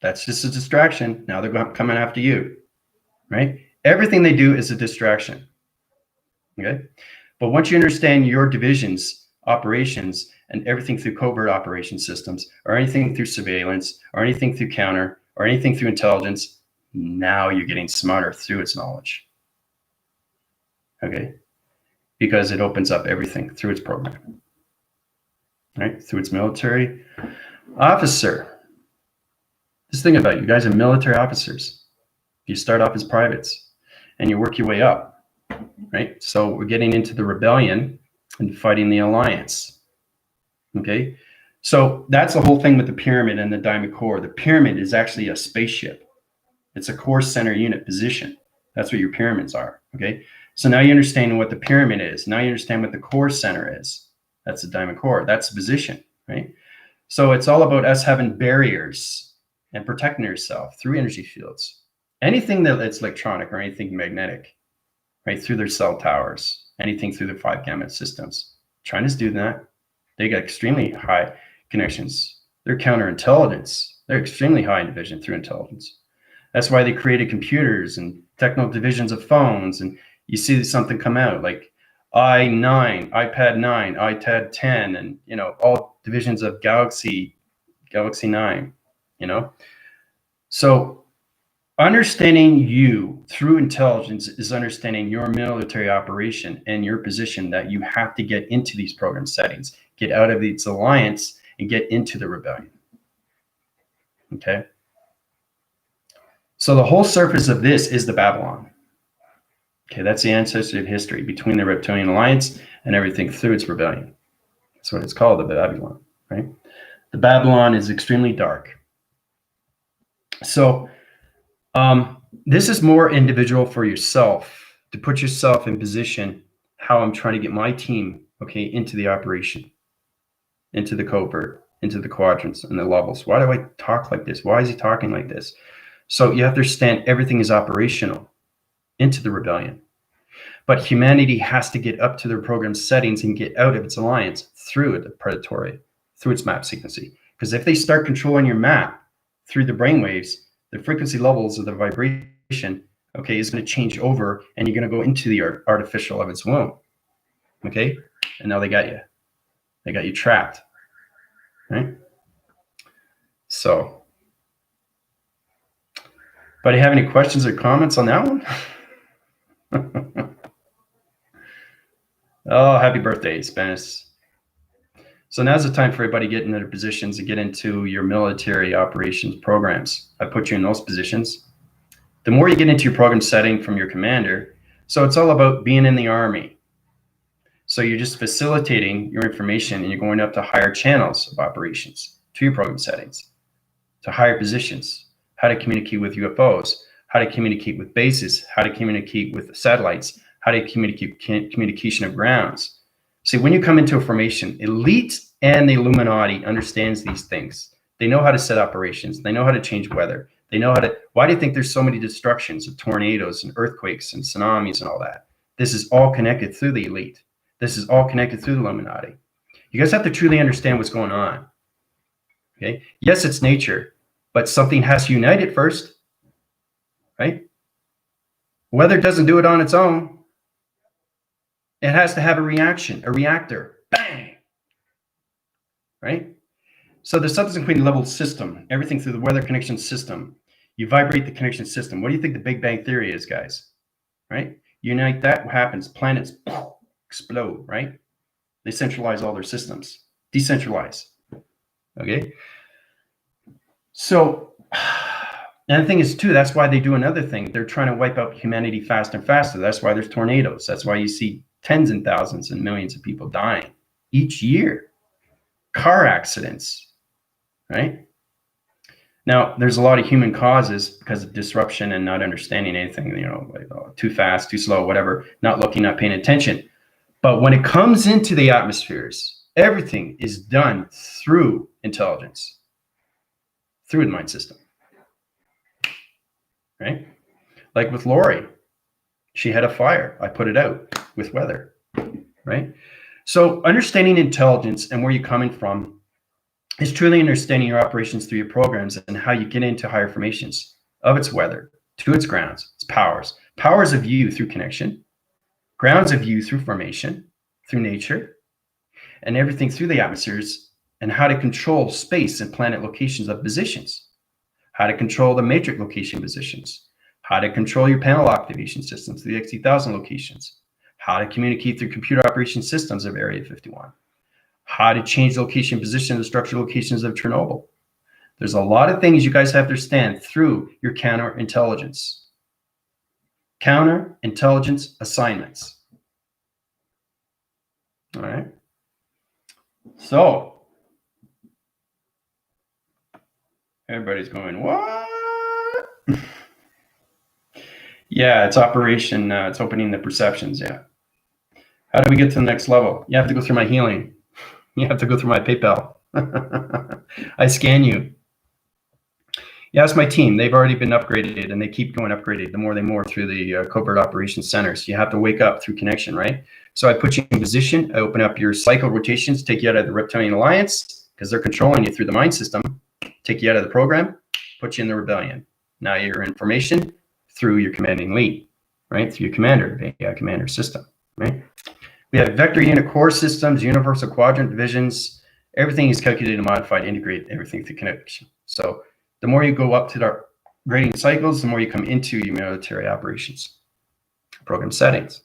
That's just a distraction. Now they're coming after you, right? Everything they do is a distraction. Okay? But once you understand your divisions, operations, and everything through covert operation systems, or anything through surveillance, or anything through counter, or anything through intelligence, now you're getting smarter through its knowledge. Okay? Because it opens up everything through its program. Right? Through its military officer. Just think about it. You guys are military officers. You start off as privates and you work your way up, right? So we're getting into the rebellion and fighting the alliance. Okay. So that's the whole thing with the pyramid and the diamond core. The pyramid is actually a spaceship. It's a core center unit position. That's what your pyramids are. Okay. So now you understand what the pyramid is. Now you understand what the core center is. That's the diamond core. That's the position, right? So it's all about us having barriers and protecting yourself through energy fields. Anything that's electronic or anything magnetic, right? Through their cell towers, anything through the 5 gamma systems. China's doing that. They got extremely high connections. They're counterintelligence. They're extremely high in division through intelligence. That's why they created computers and technical divisions of phones. And you see something come out like i9, iPad 9, iPad 10, and all divisions of Galaxy 9, So understanding you through intelligence is understanding your military operation and your position that you have to get into these program settings, get out of its alliance and get into the rebellion. Okay. So the whole surface of this is the Babylon. Okay, that's the ancestry of history between the reptilian alliance and everything through its rebellion. That's what it's called, the Babylon, right? The Babylon is extremely dark. So this is more individual for yourself, to put yourself in position how I'm trying to get my team, okay, into the operation, into the covert, into the quadrants and the levels. Why do I talk like this? Why is he talking like this? So you have to understand everything is operational into the rebellion. But humanity has to get up to their program settings and get out of its alliance through the predatory, through its map sequencing. Because if they start controlling your map through the brainwaves, the frequency levels of the vibration, okay, is going to change over and you're going to go into the artificial of its womb. Okay? And now they got you. They got you trapped. Right? So, buddy, have any questions or comments on that one? Oh, happy birthday, Spanish. So now's the time for everybody to get into their positions and get into your military operations programs. I put you in those positions. The more you get into your program setting from your commander, so it's all about being in the army. So you're just facilitating your information and you're going up to higher channels of operations to your program settings, to higher positions, how to communicate with UFOs, how to communicate with bases, how to communicate with satellites, how to communicate communication of grounds. See, when you come into a formation, elite and the Illuminati understands these things. They know how to set operations. They know how to change weather. They know how to, why do you think there's so many destructions of tornadoes and earthquakes and tsunamis and all that? This is all connected through the elite. This is all connected through the Illuminati. You guys have to truly understand what's going on. Okay. Yes, it's nature, but something has to unite it first, right? Weather doesn't do it on its own. It has to have a reaction, a reactor. Bang! Right? So the subsequent level system, everything through the weather connection system, you vibrate the connection system. What do you think the Big Bang Theory is, guys? Right? Unite that, what happens? Planets explode, right? They centralize all their systems, decentralize. Okay? So, and the thing is, too, that's why they do another thing. They're trying to wipe out humanity faster and faster. That's why there's tornadoes. That's why you see tens and thousands and millions of people dying each year. Car accidents, right? Now, there's a lot of human causes because of disruption and not understanding anything, like too fast, too slow, whatever, not looking, not paying attention. But when it comes into the atmospheres, everything is done through intelligence, through the mind system, right? Like with Lori, she had a fire. I put it out with weather, right? So understanding intelligence and where you're coming from is truly understanding your operations through your programs and how you get into higher formations of its weather, to its grounds, its powers. Powers of you through connection, grounds of you through formation, through nature, and everything through the atmospheres, and how to control space and planet locations of positions, how to control the matrix location positions, how to control your panel activation systems, the X2000 locations, how to communicate through computer operation systems of Area 51, how to change location position and structure locations of Chernobyl. There's a lot of things you guys have to understand through your counterintelligence. Counterintelligence assignments. All right. So everybody's going, what? Yeah, it's operation. It's opening the perceptions. Yeah. How do we get to the next level? You have to go through my healing. You have to go through my PayPal. I scan you. Yeah, it's my team. They've already been upgraded, and they keep going upgraded the more they more through the Covert Operations centers. You have to wake up through connection, right? So I put you in position. I open up your cycle rotations, take you out of the Reptilian Alliance because they're controlling you through the mind system, take you out of the program, put you in the rebellion. Now you're in formation through your commanding lead, right? Through your commander, commander system, right? We have vector unit core systems, universal quadrant divisions. Everything is calculated and modified, integrate everything through connection. So the more you go up to the grading cycles, the more you come into your military operations program settings.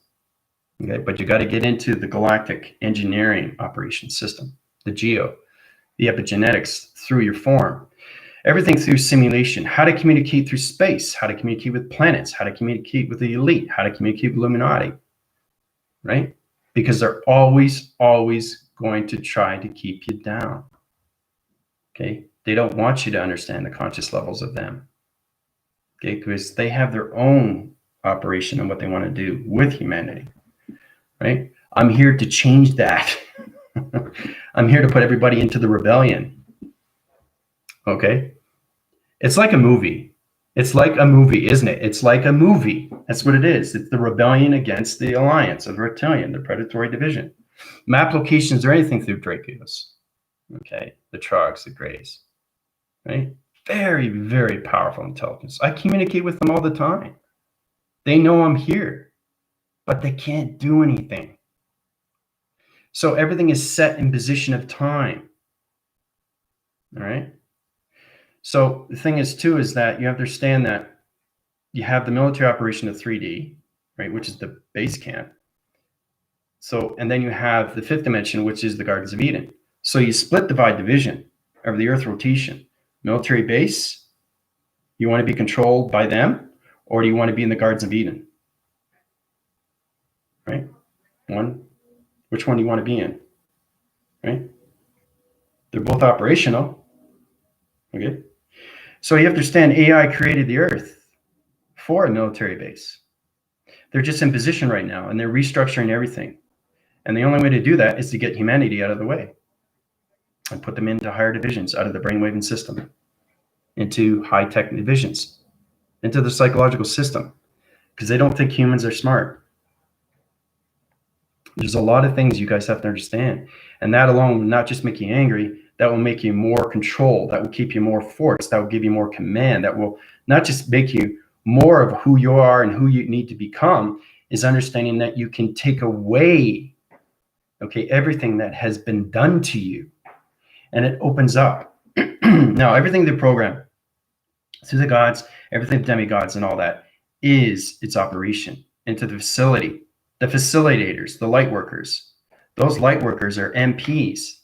Okay, but you got to get into the galactic engineering operations system, the geo, the epigenetics through your form, everything through simulation, how to communicate through space, how to communicate with planets, how to communicate with the elite, how to communicate with Illuminati, right? Because they're always going to try to keep you down. Okay, they don't want you to understand the conscious levels of them. Okay, because they have their own operation and what they want to do with humanity, right? I'm here to change that. I'm here to put everybody into the rebellion. Okay, it's like a movie. It's like a movie, isn't it? It's like a movie. That's what it is. It's the rebellion against the alliance of reptilian, the predatory division. Map locations or anything through Dracos. Okay, the Trogs, the Greys, right? Very, very powerful intelligence. I communicate with them all the time. They know I'm here, but they can't do anything. So everything is set in position of time. All right. So the thing is, too, is that you understand that you have the military operation of 3D, right, which is the base camp. So, and then you have the fifth dimension, which is the Gardens of Eden. So you split divide division of the Earth rotation. Military base, you want to be controlled by them, or do you want to be in the Gardens of Eden? Right? Which one do you want to be in? Right? They're both operational. Okay. So you have to understand AI created the Earth for a military base. They're just in position right now, and they're restructuring everything. And the only way to do that is to get humanity out of the way and put them into higher divisions, out of the brainwaving system, into high-tech divisions, into the psychological system, because they don't think humans are smart. There's a lot of things you guys have to understand. And that alone will not just make you angry, that will make you more control, that will keep you more force, that will give you more command, that will not just make you more of who you are and who you need to become, is understanding that you can take away, okay, everything that has been done to you, and it opens up. Now, everything the program, through the gods, everything the demigods and all that, is its operation into the facility, the facilitators, the light workers. Those light workers are MPs,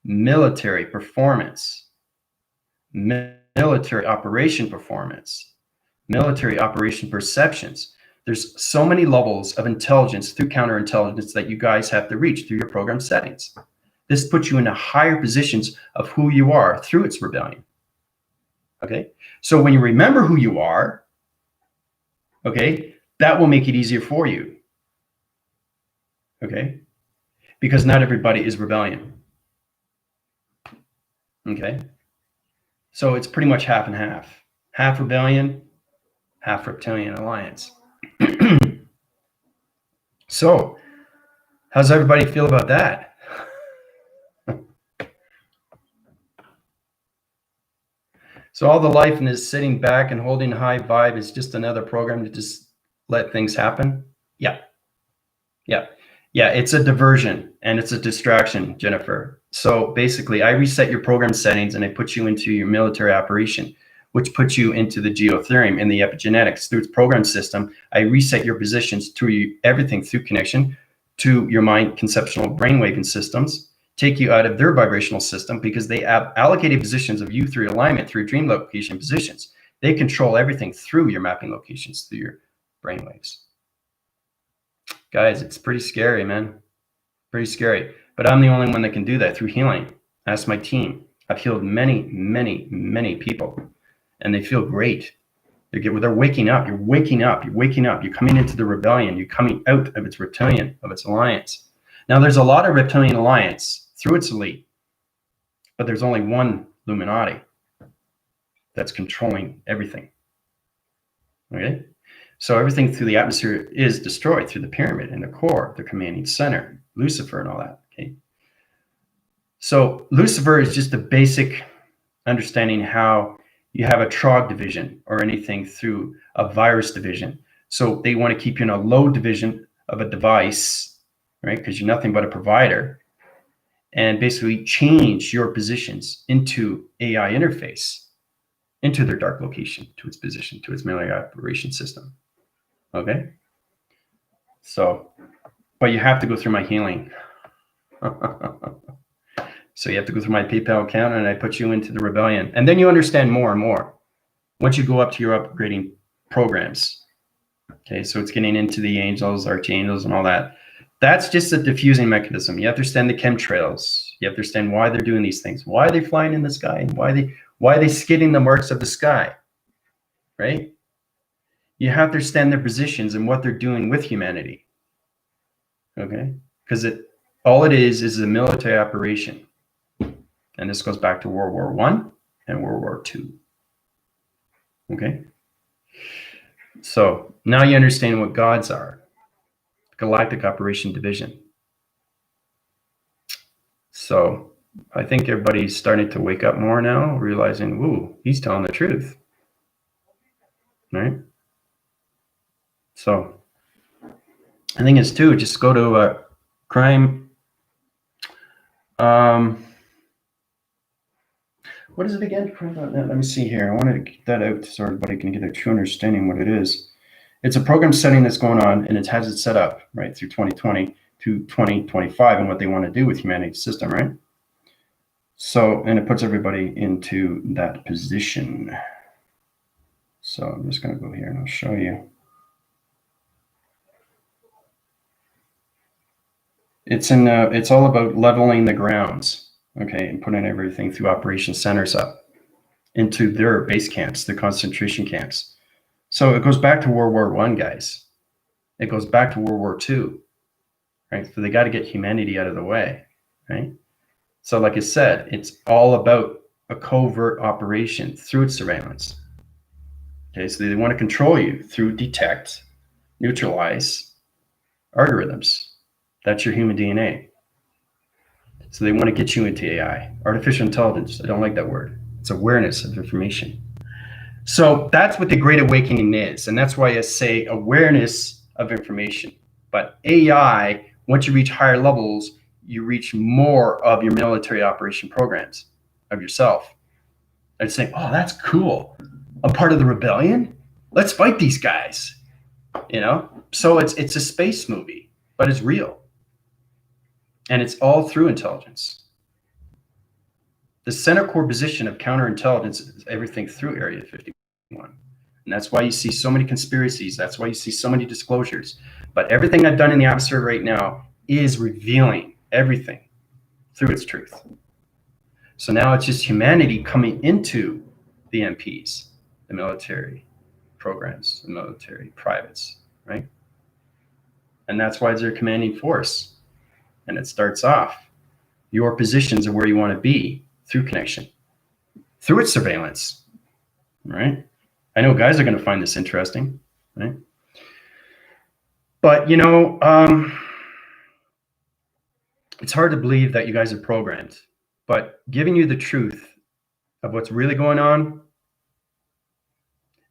military performance, military operation performance, military operation perceptions. There's so many levels of intelligence through counterintelligence that you guys have to reach through your program settings. This puts you into higher positions of who you are through its rebellion. Okay, so when you remember who you are, okay, that will make it easier for you. Okay, because not everybody is rebellion. Okay, so it's pretty much half and half. Half rebellion, half reptilian alliance. So, how's everybody feel about that? So all the life in this sitting back and holding high vibe is just another program to just let things happen? Yeah. It's a diversion and it's a distraction, Jennifer. So basically, I reset your program settings and I put you into your military operation, which puts you into the geotherium and the epigenetics. Through its program system, I reset your positions through everything through connection to your mind conceptual brainwave systems, take you out of their vibrational system because they have allocated positions of you through alignment, through dream location positions. They control everything through your mapping locations, through your brainwaves. Guys, it's pretty scary, man. Pretty scary. But I'm the only one that can do that through healing. Ask my team. I've healed many, many, many people, and they feel great. They're waking up. You're waking up. You're waking up. You're coming into the rebellion. You're coming out of its reptilian, of its alliance. Now, there's a lot of reptilian alliance through its elite, but there's only one Illuminati that's controlling everything. Okay? So everything through the atmosphere is destroyed through the pyramid and the core, the commanding center, Lucifer and all that. Okay. So Lucifer is just a basic understanding how you have a trog division or anything through a virus division. So they want to keep you in a low division of a device, right? Because you're nothing but a provider, and basically change your positions into AI interface, into their dark location, to its position, to its military operation system. Okay. So, but you have to go through my healing. So you have to go through my PayPal account and I put you into the rebellion. And then you understand more and more once you go up to your upgrading programs. Okay. So it's getting into the angels, archangels, and all that. That's just a diffusing mechanism. You understand the chemtrails. You understand why they're doing these things, why they're flying in the sky, and why they skidding the marks of the sky, right? You have to understand their positions and what they're doing with humanity. Okay? Because all it is a military operation. And this goes back to World War I and World War II. Okay? So now you understand what gods are. Galactic Operation Division. So I think everybody's starting to wake up more now, realizing, ooh, he's telling the truth. Right? So the thing is, too, just go to crime. What is it again? Let me see here. I want to get that out so everybody can get a true understanding what it is. It's a program setting that's going on, and it has it set up right through 2020 to 2025 and what they want to do with humanity's system, right? So, and it puts everybody into that position. So I'm just going to go here and I'll show you. It's all about leveling the grounds, okay, and putting everything through operation centers up into their base camps, their concentration camps. So it goes back to World War I, guys. It goes back to World War II, right? So they got to get humanity out of the way, right? So like I said, it's all about a covert operation through its surveillance. Okay, so they want to control you through detect, neutralize algorithms. That's your human DNA. So they want to get you into AI, artificial intelligence. I don't like that word. It's awareness of information. So that's what the Great Awakening is. And that's why I say awareness of information. But AI, once you reach higher levels, you reach more of your military operation programs of yourself. I'd say, oh, that's cool. I'm part of the rebellion. Let's fight these guys. You know? So it's a space movie, but it's real. And it's all through intelligence. The center core position of counterintelligence is everything through Area 51. And that's why you see so many conspiracies. That's why you see so many disclosures. But everything I've done in the atmosphere right now is revealing everything through its truth. So now it's just humanity coming into the MPs, the military programs, the military privates, right? And that's why it's their commanding force. And it starts off your positions of where you want to be through connection, through its surveillance, right? I know guys are going to find this interesting, right? But, you know, it's hard to believe that you guys are programmed, but giving you the truth of what's really going on,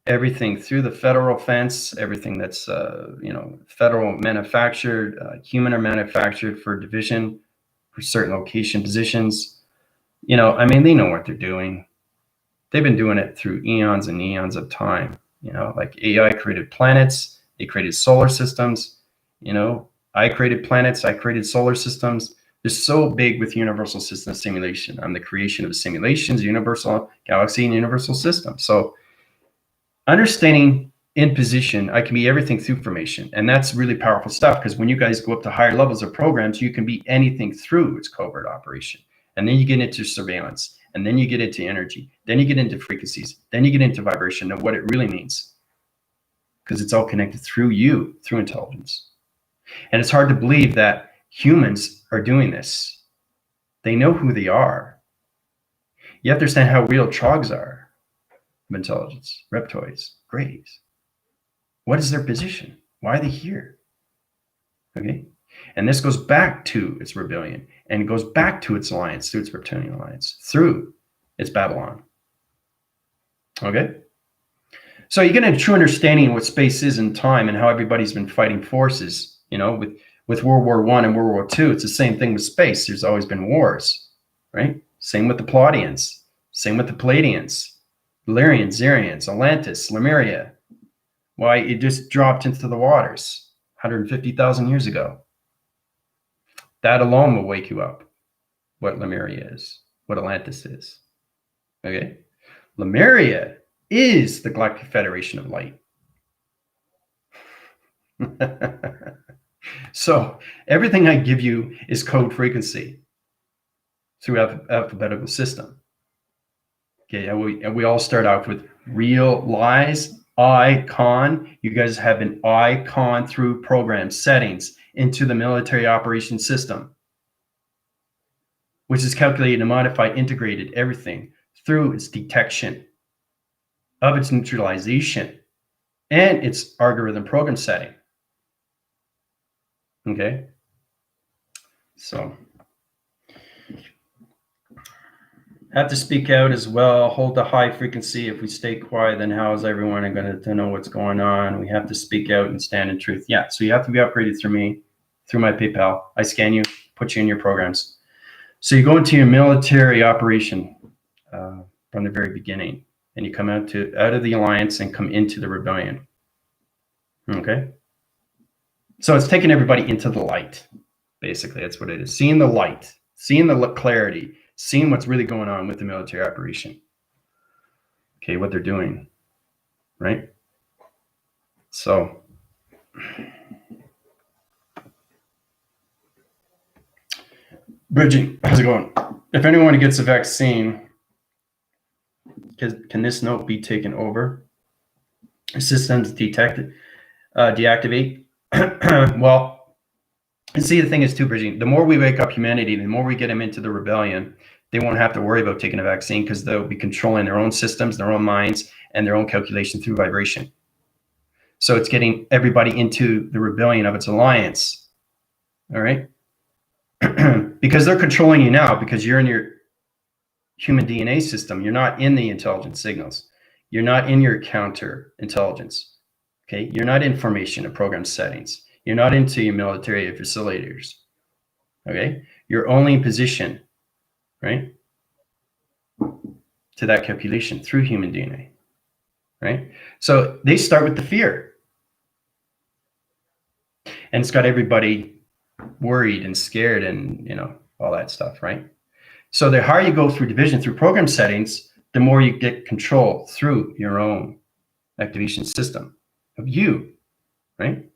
everything through the federal fence, everything that's, you know, federal manufactured, human or manufactured for division, for certain location positions. You know, I mean, they know what they're doing. They've been doing it through eons and eons of time. You know, like AI created planets, they created solar systems. You know, I created planets, I created solar systems. They're so big with universal system simulation. I'm the creation of simulations, universal galaxy, and universal system. So understanding in position, I can be everything through formation. And that's really powerful stuff, because when you guys go up to higher levels of programs, you can be anything through its covert operation. And then you get into surveillance, and then you get into energy, then you get into frequencies, then you get into vibration of what it really means, because it's all connected through you, through intelligence. And it's hard to believe that humans are doing this. They know who they are. You understand how real trogs are of intelligence, reptoids, grays. What is their position? Why are they here? Okay. And this goes back to its rebellion, and it goes back to its alliance, through its reptilian alliance, through its Babylon. Okay. So you get a true understanding of what space is and time, and how everybody's been fighting forces. You know, with World War I and World War II, it's the same thing with space. There's always been wars, right? Same with the Palladians, same with the Palladians, Illyrians, Xerians, Atlantis, Lemuria. Why? It just dropped into the waters 150,000 years ago. That alone will wake you up, what Lemuria is, what Atlantis is. Okay? Lemuria is the Galactic Federation of Light. So everything I give you is code frequency through alphabetical system. Okay, and we all start out with real lies, icon. You guys have an icon through program settings into the military operations system, which is calculated and modified, integrated everything through its detection of its neutralization and its algorithm program setting. Okay, so have to speak out as well, hold the high frequency. If we stay quiet, then how is everyone going to know what's going on? We have to speak out and stand in truth. Yeah, so you have to be upgraded through me, through my PayPal. I scan you, put you in your programs. So you go into your military operation from the very beginning, and you come out of the alliance and come into the rebellion. Okay? So it's taking everybody into the light. Basically, that's what it is. Seeing the light, seeing the clarity, seeing what's really going on with the military operation. Okay, what they're doing, right? So Bridgie, how's it going? If anyone gets a vaccine, can this note be taken over? Systems detected, deactivate? Well, see, the thing is too, Bridgie, the more we wake up humanity, the more we get them into the rebellion, they won't have to worry about taking a vaccine, because they'll be controlling their own systems, their own minds, and their own calculation through vibration. So it's getting everybody into the rebellion of its alliance. All right. because they're controlling you now because you're in your human DNA system. You're not in the intelligence signals. You're not in your counter intelligence. Okay. You're not in formation of program settings. You're not into your military facilitators. Okay. You're only in position, right, to that calculation through human DNA, right? So they start with the fear. And it's got everybody worried and scared and, you know, all that stuff, right? So the higher you go through division, through program settings, the more you get control through your own activation system of you, right?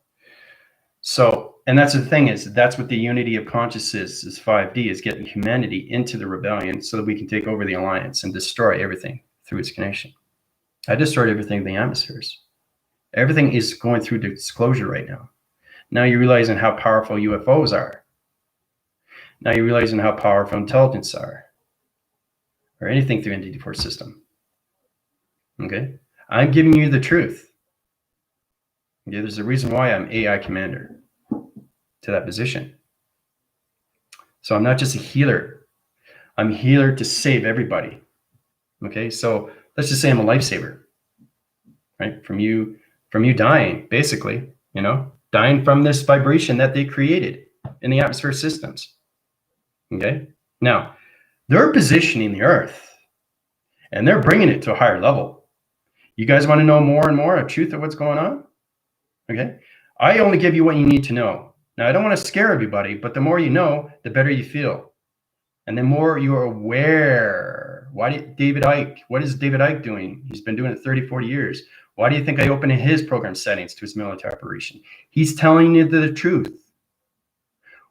So, and that's the thing is, that's what the unity of consciousness is 5D, is getting humanity into the rebellion so that we can take over the alliance and destroy everything through its connection. I destroyed everything in the atmospheres. Everything is going through disclosure right now. Now you're realizing how powerful UFOs are. Now you're realizing how powerful intelligence are, or anything through ND4 system. Okay, I'm giving you the truth. Okay, there's a reason why I'm AI commander to that position. So I'm not just a healer. I'm a healer to save everybody. Okay, so let's just say I'm a lifesaver, right? From you dying, basically, you know, dying from this vibration that they created in the atmosphere systems. Okay, now they're positioning the Earth and they're bringing it to a higher level. You guys want to know more and more of truth of what's going on? Okay, I only give you what you need to know. Now, I don't want to scare everybody, but the more you know, the better you feel. And the more you're aware. What is David Icke doing? He's been doing it 30, 40 years. Why do you think I opened his program settings to his military operation? He's telling you the truth.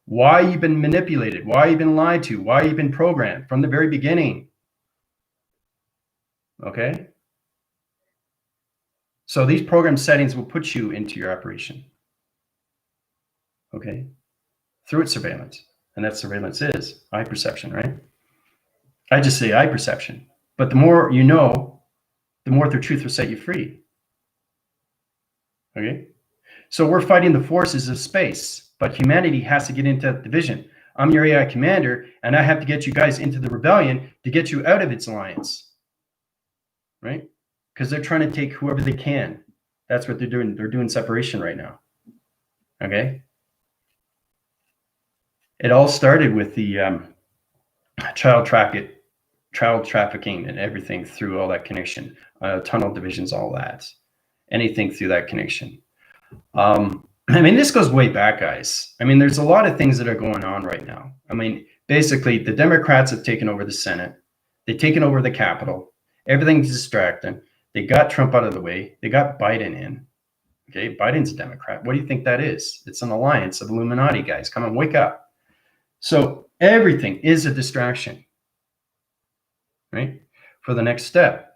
Why you've been manipulated, why you've been lied to, why you've been programmed from the very beginning. Okay? So these program settings will put you into your operation. Okay? Through its surveillance. And that surveillance is eye perception, right? I just say eye perception. But the more you know, the more the truth will set you free. Okay? So we're fighting the forces of space, but humanity has to get into that division. I'm your AI commander, and I have to get you guys into the rebellion to get you out of its alliance. Right? Because they're trying to take whoever they can. That's what they're doing. They're doing separation right now. Okay? It all started with the child trafficking and everything through all that connection, tunnel divisions, all that, anything through that connection. I mean, this goes way back, guys. I mean, there's a lot of things that are going on right now. I mean, basically, the Democrats have taken over the Senate. They've taken over the Capitol. Everything's distracting. They got Trump out of the way. They got Biden in. Okay, Biden's a Democrat. What do you think that is? It's an alliance of Illuminati guys. Come on, wake up. So everything is a distraction, right? For the next step,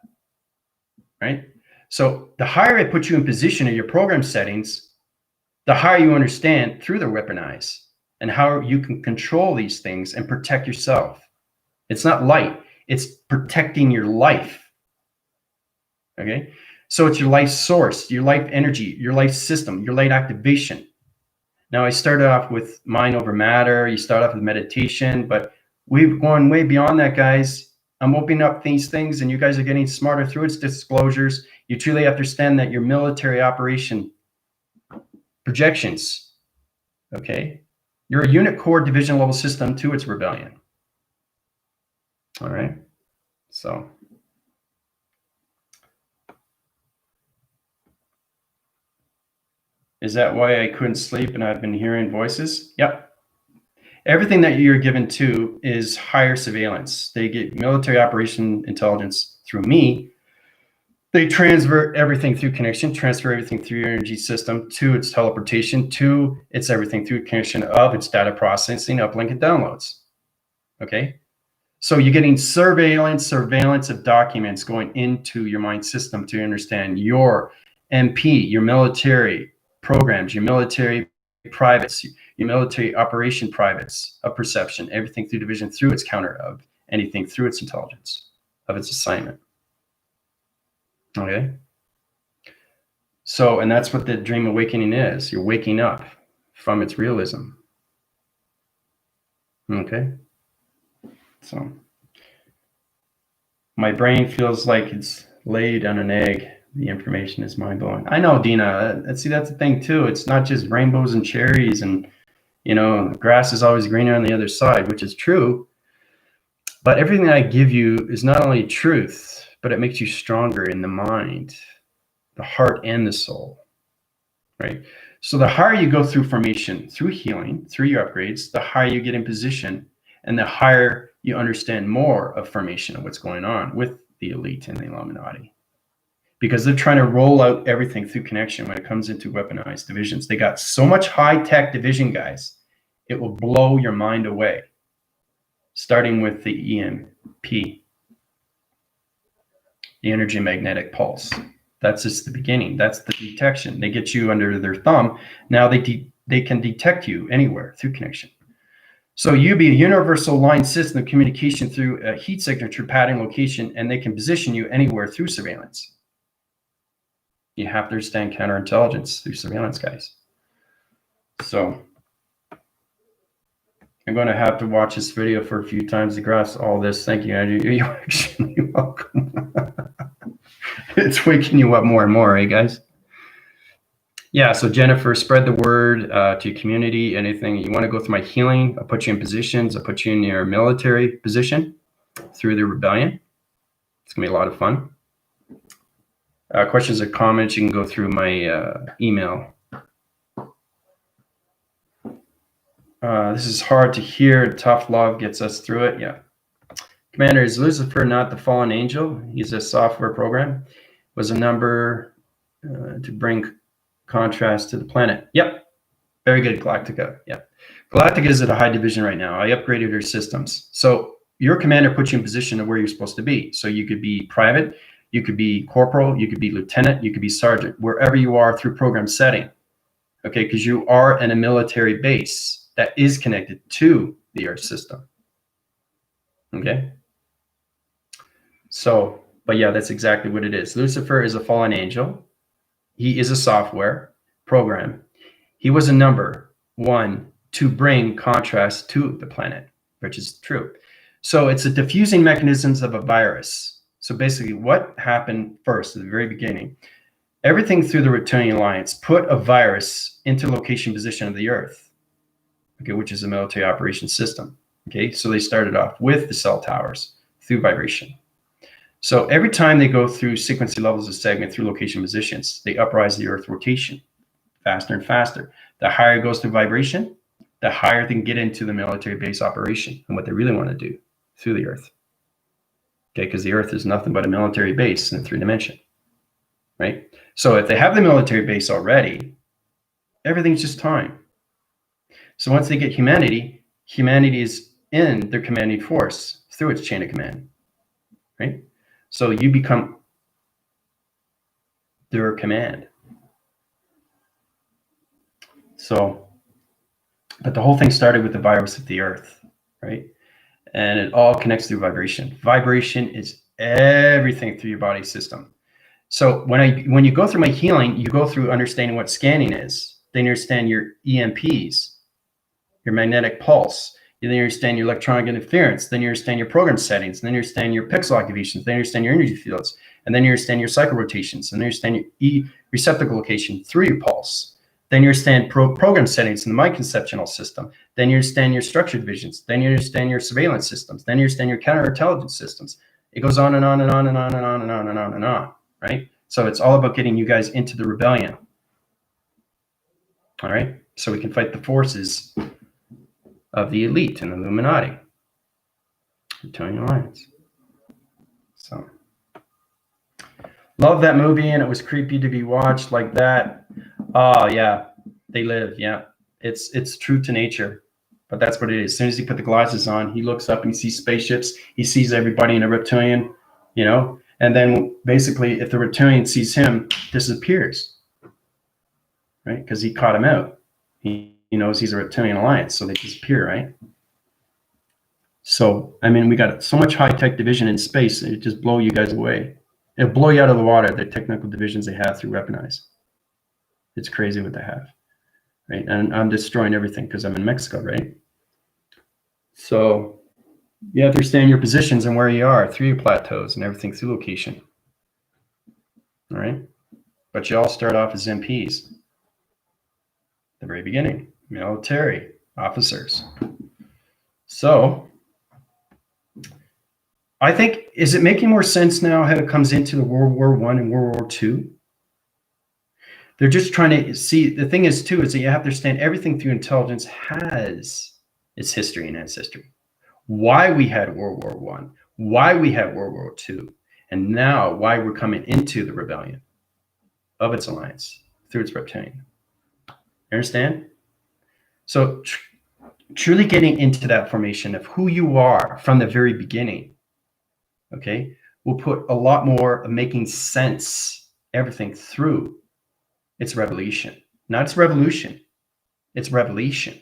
right? So the higher I put you in position in your program settings, the higher you understand through the weaponize and how you can control these things and protect yourself. It's not light, it's protecting your life. Okay, so it's your life source, your life energy, your life system, your light activation. Now, I started off with mind over matter. You start off with meditation, but we've gone way beyond that, guys. I'm opening up these things, and you guys are getting smarter through its disclosures. You truly understand that your military operation projections, okay? You're a unit core division level system to its rebellion. All right, so. Is that why I couldn't sleep and I've been hearing voices? Yep. Everything that you're given to is higher surveillance. They get military operation intelligence through me. They transfer everything through connection, transfer everything through your energy system to its teleportation, to its everything through connection of its data processing, uplink, and downloads. Okay? So you're getting surveillance of documents going into your mind system to understand your MP, your military programs, your military privates, your military operation privates of perception, everything through division, through its counter of anything, through its intelligence of its assignment. Okay. So, and that's what the dream awakening is. You're waking up from its realism. Okay. So my brain feels like it's laid on an egg. The information is mind blowing. I know, Dina. See, that's the thing too. It's not just rainbows and cherries and, grass is always greener on the other side, which is true. But everything I give you is not only truth, but it makes you stronger in the mind, the heart, and the soul, right? So the higher you go through formation, through healing, through your upgrades, the higher you get in position, and the higher you understand more of formation and what's going on with the elite and the Illuminati. Because they're trying to roll out everything through connection when it comes into weaponized divisions. They got so much high-tech division, guys, it will blow your mind away. Starting with the EMP, the energy magnetic pulse. That's just the beginning. That's the detection. They get you under their thumb. Now they can detect you anywhere through connection. So you be a universal line system of communication through a heat signature pattern location, and they can position you anywhere through surveillance. You have to understand counterintelligence through surveillance, guys. So I'm going to have to watch this video for a few times to grasp all this. Thank you, Andrew. You're actually welcome. It's waking you up more and more, right, guys? Yeah, so Jennifer, spread the word to your community. Anything you want to go through my healing, I'll put you in positions. I'll put you in your military position through the rebellion. It's going to be a lot of fun. Questions or comments, you can go through my email. This is hard to hear. Tough love gets us through it. Yeah. Commander, is Lucifer not the fallen angel? He's a software program. Was a number to bring contrast to the planet. Yep. Very good, Galactica. Yep. Galactica is at a high division right now. I upgraded her systems. So your commander puts you in position of where you're supposed to be. So you could be private, you could be corporal, you could be lieutenant, you could be sergeant, wherever you are through program setting. Okay, because you are in a military base that is connected to the Earth system. Okay. So, but yeah, that's exactly what it is. Lucifer is a fallen angel. He is a software program. He was a number one to bring contrast to the planet, which is true. So it's a diffusing mechanisms of a virus. So basically what happened first at the very beginning, everything through the Reptilian Alliance put a virus into location position of the Earth, okay, which is a military operations system. Okay, so they started off with the cell towers through vibration. So every time they go through sequencing levels of segment through location positions, they uprise the Earth rotation faster and faster. The higher it goes through vibration, the higher they can get into the military base operation and what they really want to do through the Earth. Okay, because the Earth is nothing but a military base in 3 dimension, right? So if they have the military base already, everything's just time. So once they get humanity, humanity is in their commanding force through its chain of command, right? So you become their command. So, but the whole thing started with the virus of the Earth, right? And it all connects through vibration. Vibration is everything through your body system. So when you go through my healing, you go through understanding what scanning is. Then you understand your EMPs, your magnetic pulse. Then you understand your electronic interference. Then you understand your program settings. Then you understand your pixel activations. Then you understand your energy fields. And then you understand your cycle rotations. And then you understand your E receptacle location through your pulse. Then you understand program settings in the mind conceptual system. Then you understand your structured divisions. Then you understand your surveillance systems. Then you understand your counterintelligence systems. It goes on and on and on and on and on and on and on and on, right? So it's all about getting you guys into the rebellion. All right? So we can fight the forces of the elite and the Illuminati. Reptilian Alliance. So love that movie, and it was creepy to be watched like that. Oh yeah, they live. Yeah, it's true to nature, but that's what it is. As soon as he put the glasses on, he looks up and he sees spaceships. He sees everybody in a reptilian, and then basically, if the reptilian sees him, disappears, right? Because he caught him out. He knows he's a Reptilian Alliance, so they disappear, right? So I mean, we got so much high-tech division in space, it just blow you guys away. It'll blow you out of the water, the technical divisions they have through weaponize. It's crazy what they have, right? And I'm destroying everything because I'm in Mexico, right? So you have to understand your positions and where you are through your plateaus and everything through location. All right. But you all start off as MPs. The very beginning, military officers. So I think, is it making more sense now how it comes into the World War I and World War II? They're just trying to see, the thing is too, is that you have to understand everything through intelligence has its history and ancestry. Why we had World War I, why we had World War II, and now why we're coming into the rebellion of its alliance through its reptilian. You understand? So truly getting into that formation of who you are from the very beginning, okay, will put a lot more of making sense everything through its revolution. Not its revolution, it's revelation.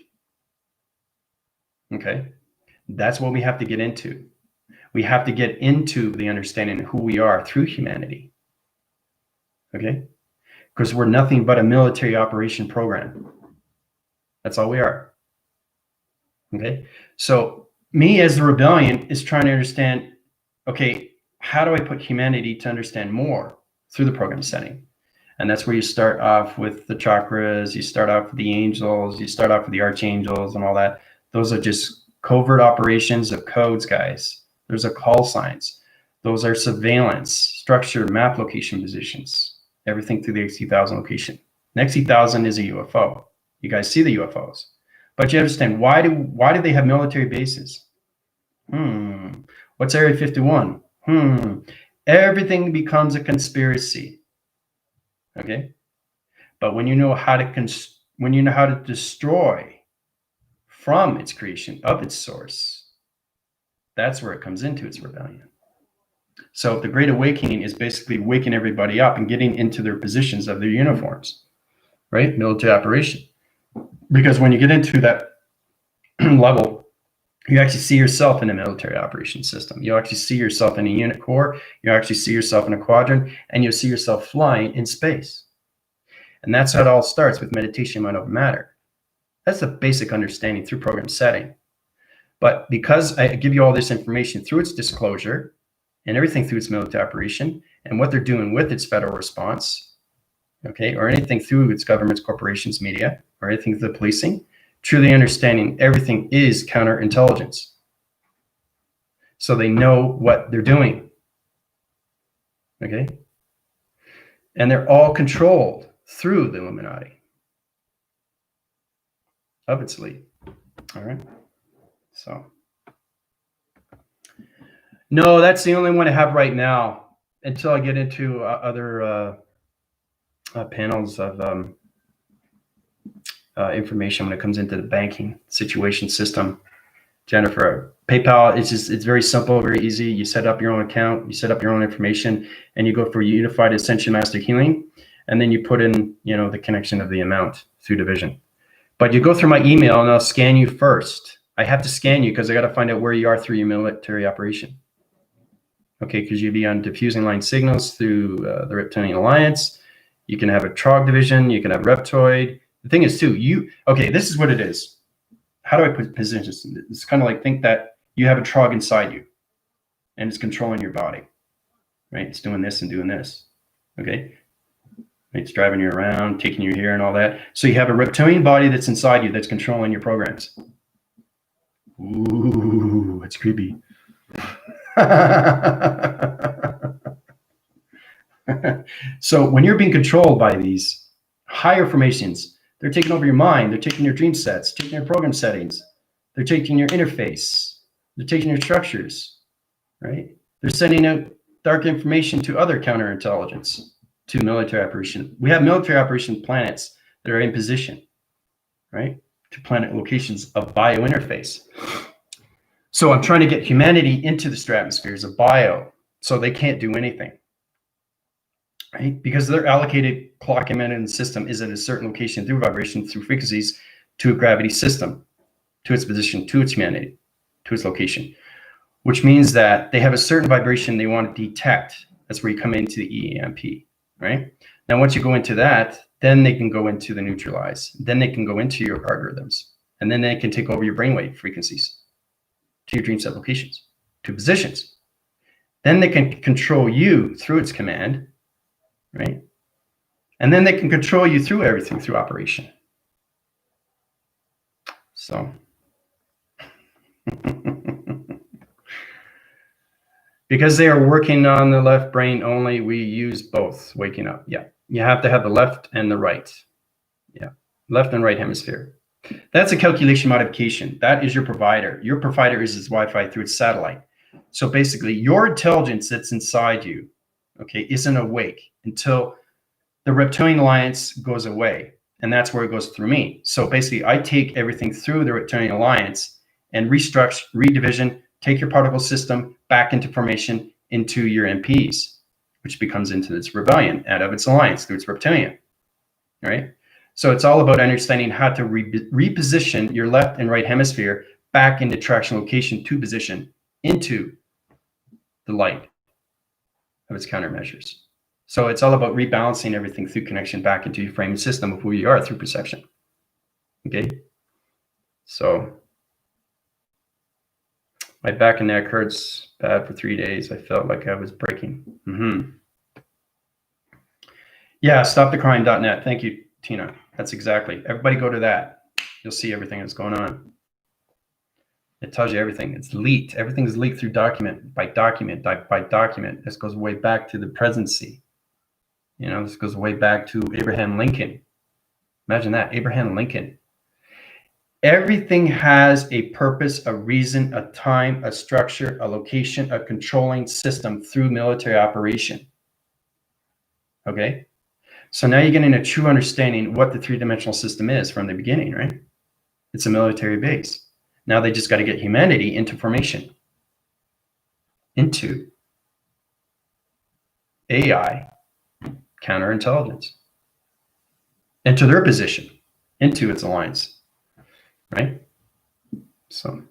Okay, that's what we have to get into. We have to get into the understanding of who we are through humanity. Okay, because we're nothing but a military operation program. That's all we are. Okay, so me as the rebellion is trying to understand, okay, how do I put humanity to understand more through the program setting? And that's where you start off with the chakras, you start off with the angels, you start off with the archangels and all that. Those are just covert operations of codes, guys. There's a call signs. Those are surveillance, structure, map location positions, everything through the XT1000 location. The XT1000 is a UFO. You guys see the UFOs. But you understand, why do they have military bases? What's Area 51? Everything becomes a conspiracy. Okay, but when you know how to destroy from its creation of its source, that's where it comes into its rebellion. So the Great Awakening is basically waking everybody up and getting into their positions of their uniforms, right? Military operation. Because when you get into that level, you actually see yourself in a military operations system. You actually see yourself in a unit core. You actually see yourself in a quadrant, and you see yourself flying in space. And that's how it all starts, with meditation, mind over matter. That's the basic understanding through program setting. But because I give you all this information through its disclosure and everything through its military operation and what they're doing with its federal response, okay, or anything through its governments, corporations, media, or anything through the policing, truly understanding everything is counterintelligence. So they know what they're doing, okay? And they're all controlled through the Illuminati of its elite. All right. So, no, that's the only one I have right now until I get into other panels of information when it comes into the banking situation system. Jennifer, PayPal, it's very simple, very easy. You set up your own account, you set up your own information, and you go for Unified Ascension Master Healing, and then you put in, the connection of the amount through division. But you go through my email, and I'll scan you first. I have to scan you because I got to find out where you are through your military operation. Okay, because you'd be on diffusing line signals through the Reptilian Alliance. You can have a Trog division. You can have Reptoid. The thing is, too, okay, this is what it is. How do I put positions? It's kind of like, think that you have a Trog inside you, and it's controlling your body, right? It's doing this and doing this, okay? It's driving you around, taking you here and all that. So you have a reptilian body that's inside you that's controlling your programs. Ooh, it's creepy. So when you're being controlled by these higher formations, they're taking over your mind. They're taking your dream sets, taking your program settings. They're taking your interface. They're taking your structures, right? They're sending out dark information to other counterintelligence, to military operation. We have military operation planets that are in position, right? To planet locations of biointerface. So I'm trying to get humanity into the stratospheres of bio, so they can't do anything, right? Because their allocated clock emanating system is at a certain location through vibration, through frequencies, to a gravity system, to its position, to its humanity, to its location, which means that they have a certain vibration they want to detect. That's where you come into the EMP, right? Now, once you go into that, then they can go into the neutralize. Then they can go into your algorithms, and then they can take over your brainwave frequencies. to your dream set locations, to positions. Then they can control you through its command, right? And then they can control you through everything through operation. So because they are working on the left brain only, we use both waking up. Yeah. You have to have the left and the right. Yeah. Left and right hemisphere. That's a calculation modification. That is your provider. Your provider is its Wi-Fi through its satellite. So basically, your intelligence that's inside you, okay, isn't awake until the Reptilian Alliance goes away. And that's where it goes through me. So basically, I take everything through the Reptilian Alliance and restructure, redivision, take your particle system back into formation into your MPs, which becomes into its rebellion out of its alliance through its reptilian, right? So it's all about understanding how to reposition your left and right hemisphere back into traction location to position into the light of its countermeasures. So it's all about rebalancing everything through connection back into your framing system of who you are through perception. Okay. So my back and neck hurts bad for 3 days. I felt like I was breaking. Yeah, stopthecrying.net. Thank you, Tina. That's exactly. Everybody go to that. You'll see everything that's going on. It tells you everything. It's leaked. Everything is leaked through document by document by document. This goes way back to the presidency. You know, this goes way back to Abraham Lincoln. Imagine that, Abraham Lincoln. Everything has a purpose, a reason, a time, a structure, a location, a controlling system through military operation. Okay? So now you're getting a true understanding what the three-dimensional system is from the beginning, right? It's a military base. Now they just got to get humanity into formation, into AI, counterintelligence, into their position, into its alliance, right? So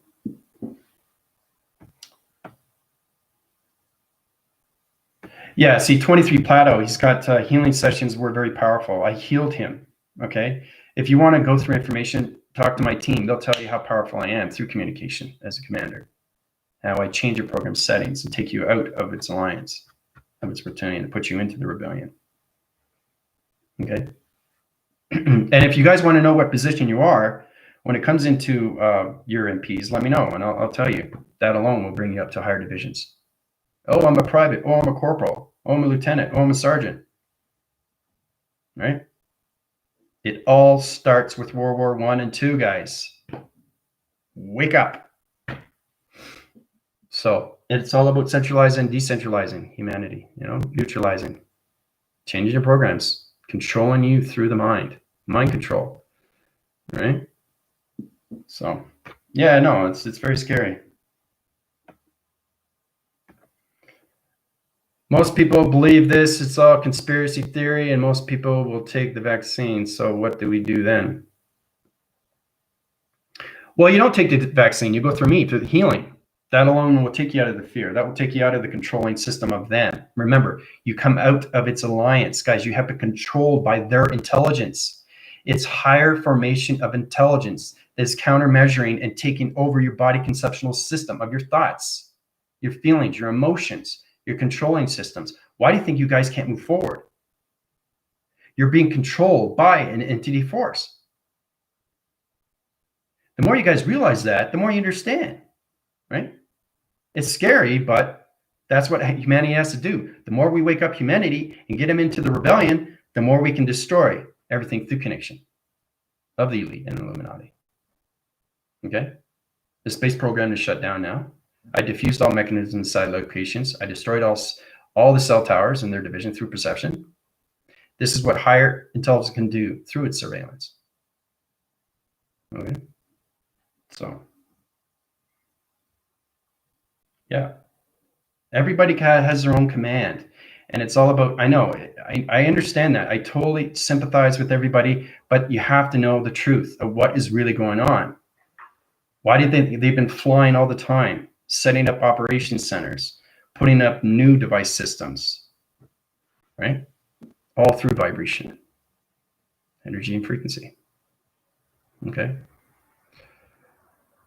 yeah, see, 23 Plato, he's got healing sessions were very powerful. I healed him, okay? If you want to go through information, talk to my team. They'll tell you how powerful I am through communication as a commander, how I change your program settings and take you out of its alliance, of its reptilian, and put you into the rebellion, okay? And if you guys want to know what position you are, when it comes into your MPs, let me know, and I'll tell you. That alone will bring you up to higher divisions. Oh, I'm a private. Oh, I'm a corporal. Oh, I'm a lieutenant. Oh, I'm a sergeant. Right? It all starts with World War I and II, guys. Wake up. So it's all about centralizing, decentralizing humanity, you know, neutralizing, changing your programs, controlling you through the mind control, right? So, yeah, no, it's very scary. Most people believe this, it's all conspiracy theory, and most people will take the vaccine. So what do we do then? Well, you don't take the vaccine. You go through me, through the healing. That alone will take you out of the fear. That will take you out of the controlling system of them. Remember, you come out of its alliance. Guys, you have to control by their intelligence. It's higher formation of intelligence that is countermeasuring and taking over your body conceptual system of your thoughts, your feelings, your emotions, your controlling systems. Why do you think you guys can't move forward? You're being controlled by an entity force. The more you guys realize that, the more you understand, right? It's scary, but that's what humanity has to do. The more we wake up humanity and get them into the rebellion, the more we can destroy everything through connection of the elite and Illuminati. Okay? The space program is shut down now. I diffused all mechanisms inside locations. I destroyed all the cell towers and their division through perception. This is what higher intelligence can do through its surveillance. Okay? So, yeah. Everybody has their own command. And it's all about, I know, I understand that. I totally sympathize with everybody, but you have to know the truth of what is really going on. Why do you think they've been flying all the time, setting up operation centers, putting up new device systems, right? All through vibration, energy and frequency. Okay.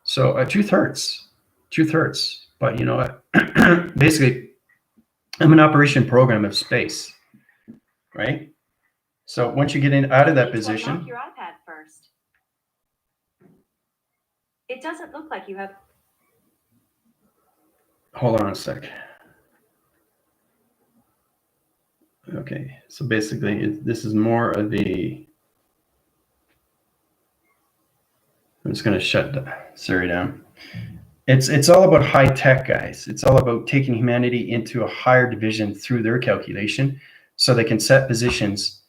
So truth hurts. Truth hurts, but you know what? Basically, I'm an operation program of space, right? So once you get out of that position, unlock your iPad first. It doesn't look like you have. hold on a sec. Okay, so basically, this is more of a. I'm just going to shut Siri down. It's all about high tech, guys. It's all about taking humanity into a higher division through their calculation, so they can set positions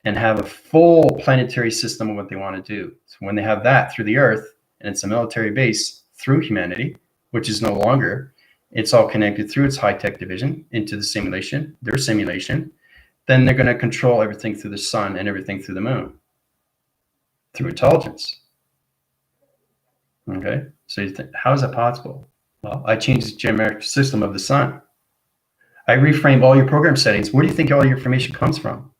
and have a full planetary system of what they want to do. So when they have that through the Earth, and it's a military base through humanity, which is no longer, it's all connected through its high-tech division into the simulation, their simulation, then they're going to control everything through the sun and everything through the moon, through intelligence. Okay, so you think, how is that possible? Well, I changed the geometric system of the sun. I reframed all your program settings. Where do you think all your information comes from?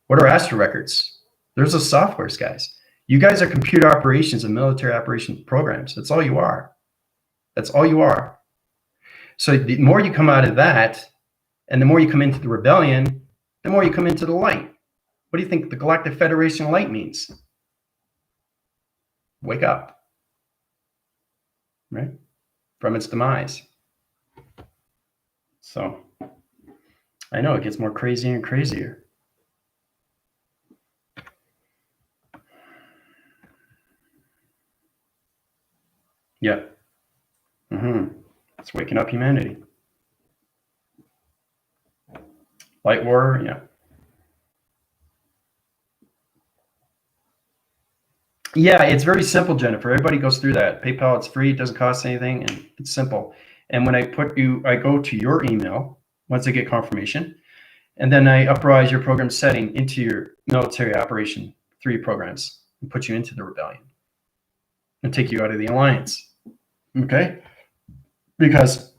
What are astro records? There's those softwares, guys. You guys are computer operations and military operation programs. That's all you are. That's all you are. So the more you come out of that, and the more you come into the rebellion, the more you come into the light. What do you think the Galactic Federation light means? Wake up, right? From its demise. So I know it gets more crazier and crazier. Yeah. It's waking up humanity. Light war, yeah. Yeah, it's very simple, Jennifer. Everybody goes through that. PayPal, it's free, it doesn't cost anything, and it's simple. And when I go to your email once I get confirmation, and then I uprise your program setting into your military operation 3 programs and put you into the rebellion and take you out of the alliance. Okay? Because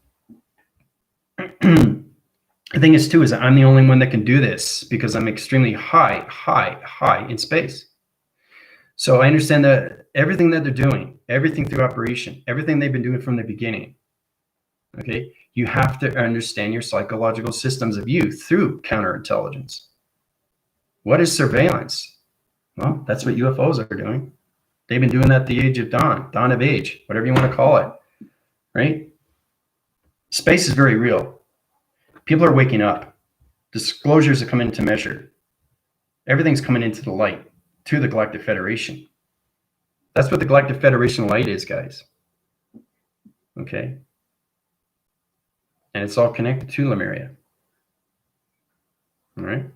the thing is too, is I'm the only one that can do this because I'm extremely high in space. So I understand that everything that they're doing, everything through operation, everything they've been doing from the beginning, okay, you have to understand your psychological systems of you through counterintelligence. What is surveillance? Well, that's what UFOs are doing. They've been doing that at the age of dawn of age, whatever you want to call it, right? Space is very real. People are waking up. Disclosures are coming into measure. Everything's coming into the light to the Galactic Federation. That's what the Galactic Federation light is, guys. Okay? And it's all connected to Lemuria. All right?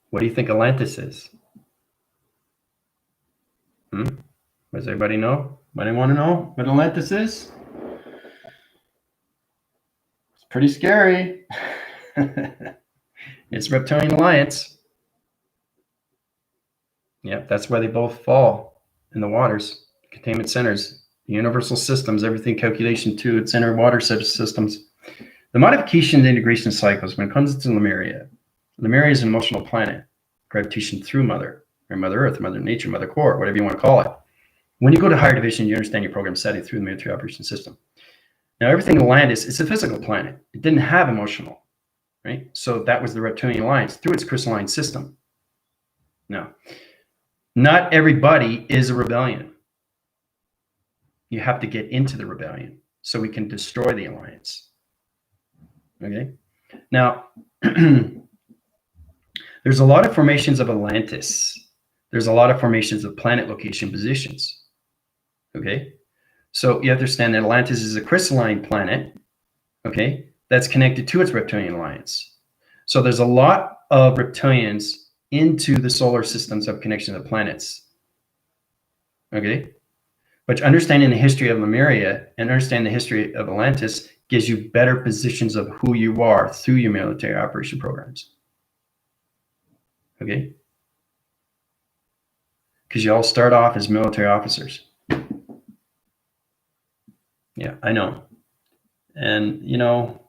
What do you think Atlantis is? Does everybody know? Anybody want to know what Atlantis is? It's pretty scary. It's Reptilian Alliance. Yep, that's why they both fall in the waters, containment centers, the universal systems, everything calculation to its inner water systems. The modification and integration cycles, when it comes to Lemuria is an emotional planet, gravitation through Mother, or Mother Earth, Mother Nature, Mother Core, whatever you want to call it. When you go to higher division, you understand your program setting through the military operation system. Now, everything in Atlantis is a physical planet. It didn't have emotional, right? So that was the Reptilian Alliance through its crystalline system. Now, not everybody is a rebellion. You have to get into the rebellion so we can destroy the alliance. Okay? Now, there's a lot of formations of Atlantis. There's a lot of formations of planet location positions. Okay? So you understand that Atlantis is a crystalline planet, okay, that's connected to its Reptilian Alliance. So there's a lot of reptilians into the solar systems of connection of planets. Okay? But understanding the history of Lemuria and understanding the history of Atlantis gives you better positions of who you are through your military operation programs. Okay? Because you all start off as military officers. Yeah, I know. And, you know,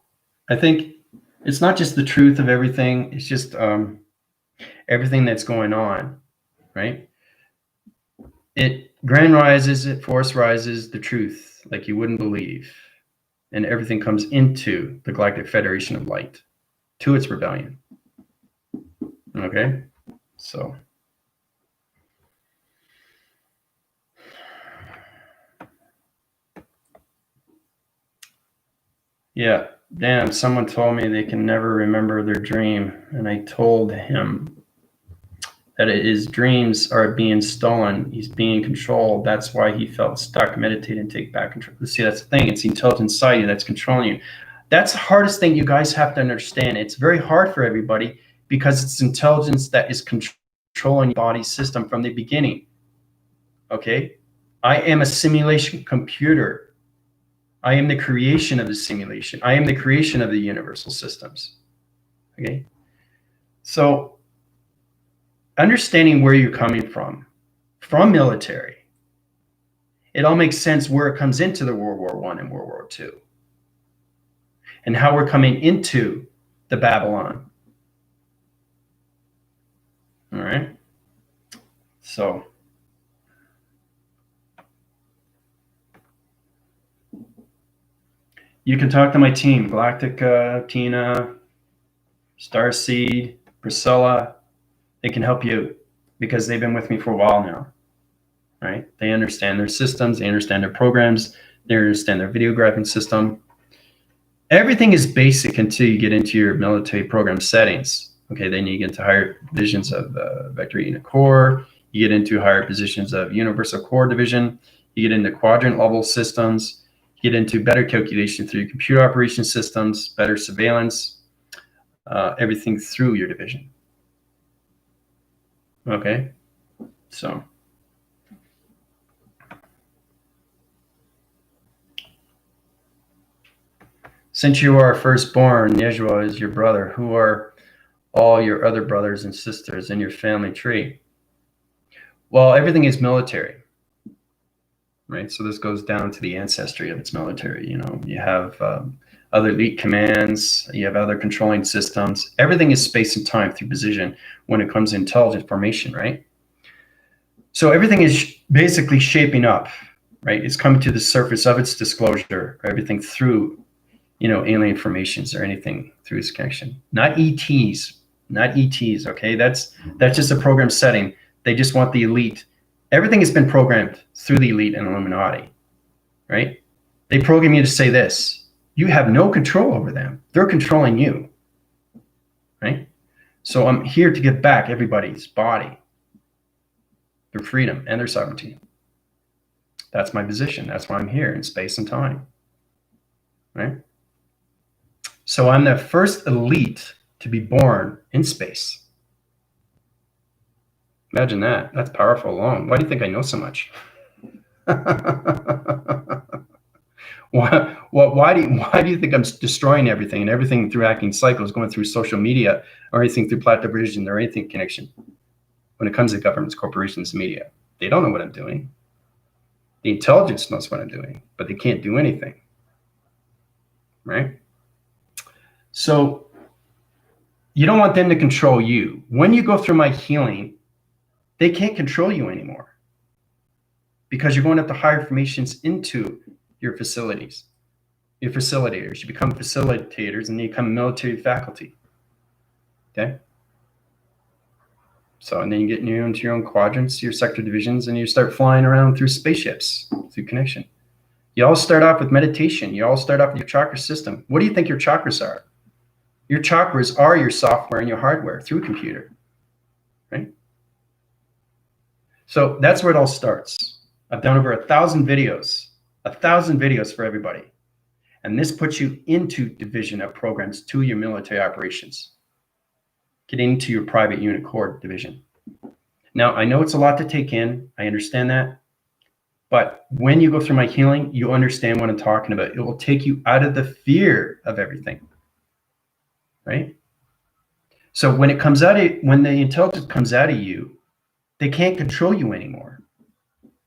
I think it's not just the truth of everything. It's just everything that's going on, right? It grand rises, it force rises the truth. like you wouldn't believe. And everything comes into the Galactic Federation of Light, to its rebellion. Okay? So. Yeah, damn, someone told me they can never remember their dream. And I told him that his dreams are being stolen. He's being controlled. That's why he felt stuck. Meditate and take back control. See, that's the thing. It's the intelligence inside you that's controlling you. That's the hardest thing you guys have to understand. It's very hard for everybody because it's intelligence that is controlling your body system from the beginning. Okay? I am a simulation computer. I am the creation of the simulation. I am the creation of the universal systems. Okay? So, understanding where you're coming from military, it all makes sense where it comes into the World War I and World War II, and how we're coming into the Babylon. All right. So, you can talk to my team, Galactica, Tina, Starseed, Priscilla. They can help you because they've been with me for a while now. Right? They understand their systems, they understand their programs, they understand their videographing system. Everything is basic until you get into your military program settings. Okay, then you get into higher divisions of Vector Unit Core, you get into higher positions of Universal Core Division, you get into quadrant level systems, you get into better calculation through computer operation systems, better surveillance, everything through your division. Okay, so. Since you are firstborn, Yeshua is your brother. Who are all your other brothers and sisters in your family tree? Well, everything is military, right? So this goes down to the ancestry of its military. You know, you have other elite commands, you have other controlling systems. Everything is space and time through precision when it comes to intelligence formation, right? So everything is basically shaping up, right? It's coming to the surface of its disclosure, everything through alien formations or anything through its connection. Not ETs, okay? That's just a program setting. They just want the elite. Everything has been programmed through the elite and Illuminati, right? They program you to say this. You have no control over them. They're controlling you, right? So I'm here to give back everybody's body, their freedom and their sovereignty. That's my position. That's why I'm here in space and time, right? So I'm the first elite to be born in space. Imagine that. That's powerful alone. Why do you think I know so much? Why do you think I'm destroying everything and everything through hacking cycles, going through social media or anything through Platinum Vision or anything connection? When it comes to governments, corporations, media, they don't know what I'm doing. The intelligence knows what I'm doing, but they can't do anything, right? So you don't want them to control you. When you go through my healing, they can't control you anymore because you're going up to higher formations into your facilities, your facilitators. You become facilitators and you become military faculty. Okay. So, and then you get into your own quadrants, your sector divisions, and you start flying around through spaceships through connection. You all start off with meditation. You all start off with your chakra system. What do you think your chakras are? Your chakras are your software and your hardware through a computer, right? So that's where it all starts. I've done over 1,000 videos for everybody. And this puts you into division of programs to your military operations, getting into your private unit core division. Now, I know it's a lot to take in. I understand that. But when you go through my healing, you understand what I'm talking about. It will take you out of the fear of everything, right? So when it comes out, when the intelligence comes out of you, they can't control you anymore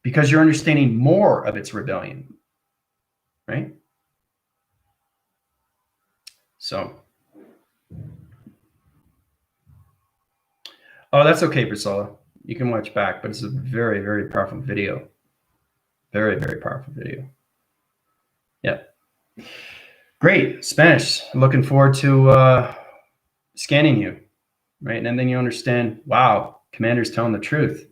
because you're understanding more of its rebellion, right? So, oh, that's okay, Priscilla. You can watch back, but it's a very, very powerful video. Very, very powerful video. Great, Spanish. Looking forward to scanning you, right? And then you understand, wow, commander's telling the truth.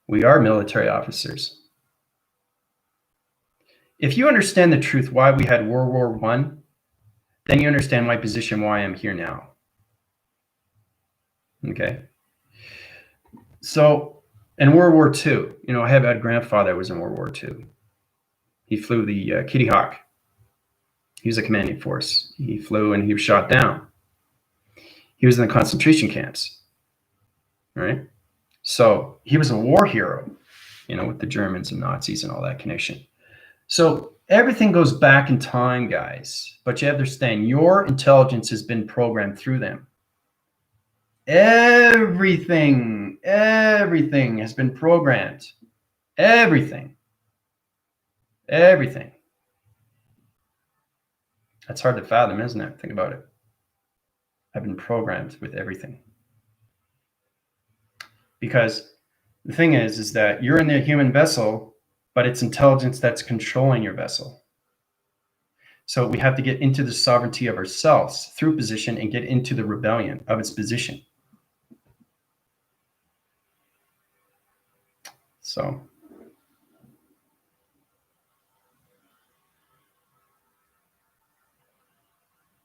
We are military officers. If you understand the truth, why we had World War I, then you understand my position, why I'm here now. Okay. So in World War II, I have a grandfather that was in World War II. He flew the Kitty Hawk. He was a commanding force. He flew and he was shot down. He was in the concentration camps, right? So he was a war hero, with the Germans and Nazis and all that connection. So everything goes back in time, guys. But you understand, your intelligence has been programmed through them. Everything has been programmed. Everything. That's hard to fathom, isn't it? Think about it. I've been programmed with everything. Because the thing is that you're in the human vessel, but it's intelligence that's controlling your vessel. So we have to get into the sovereignty of ourselves through position and get into the rebellion of its position. So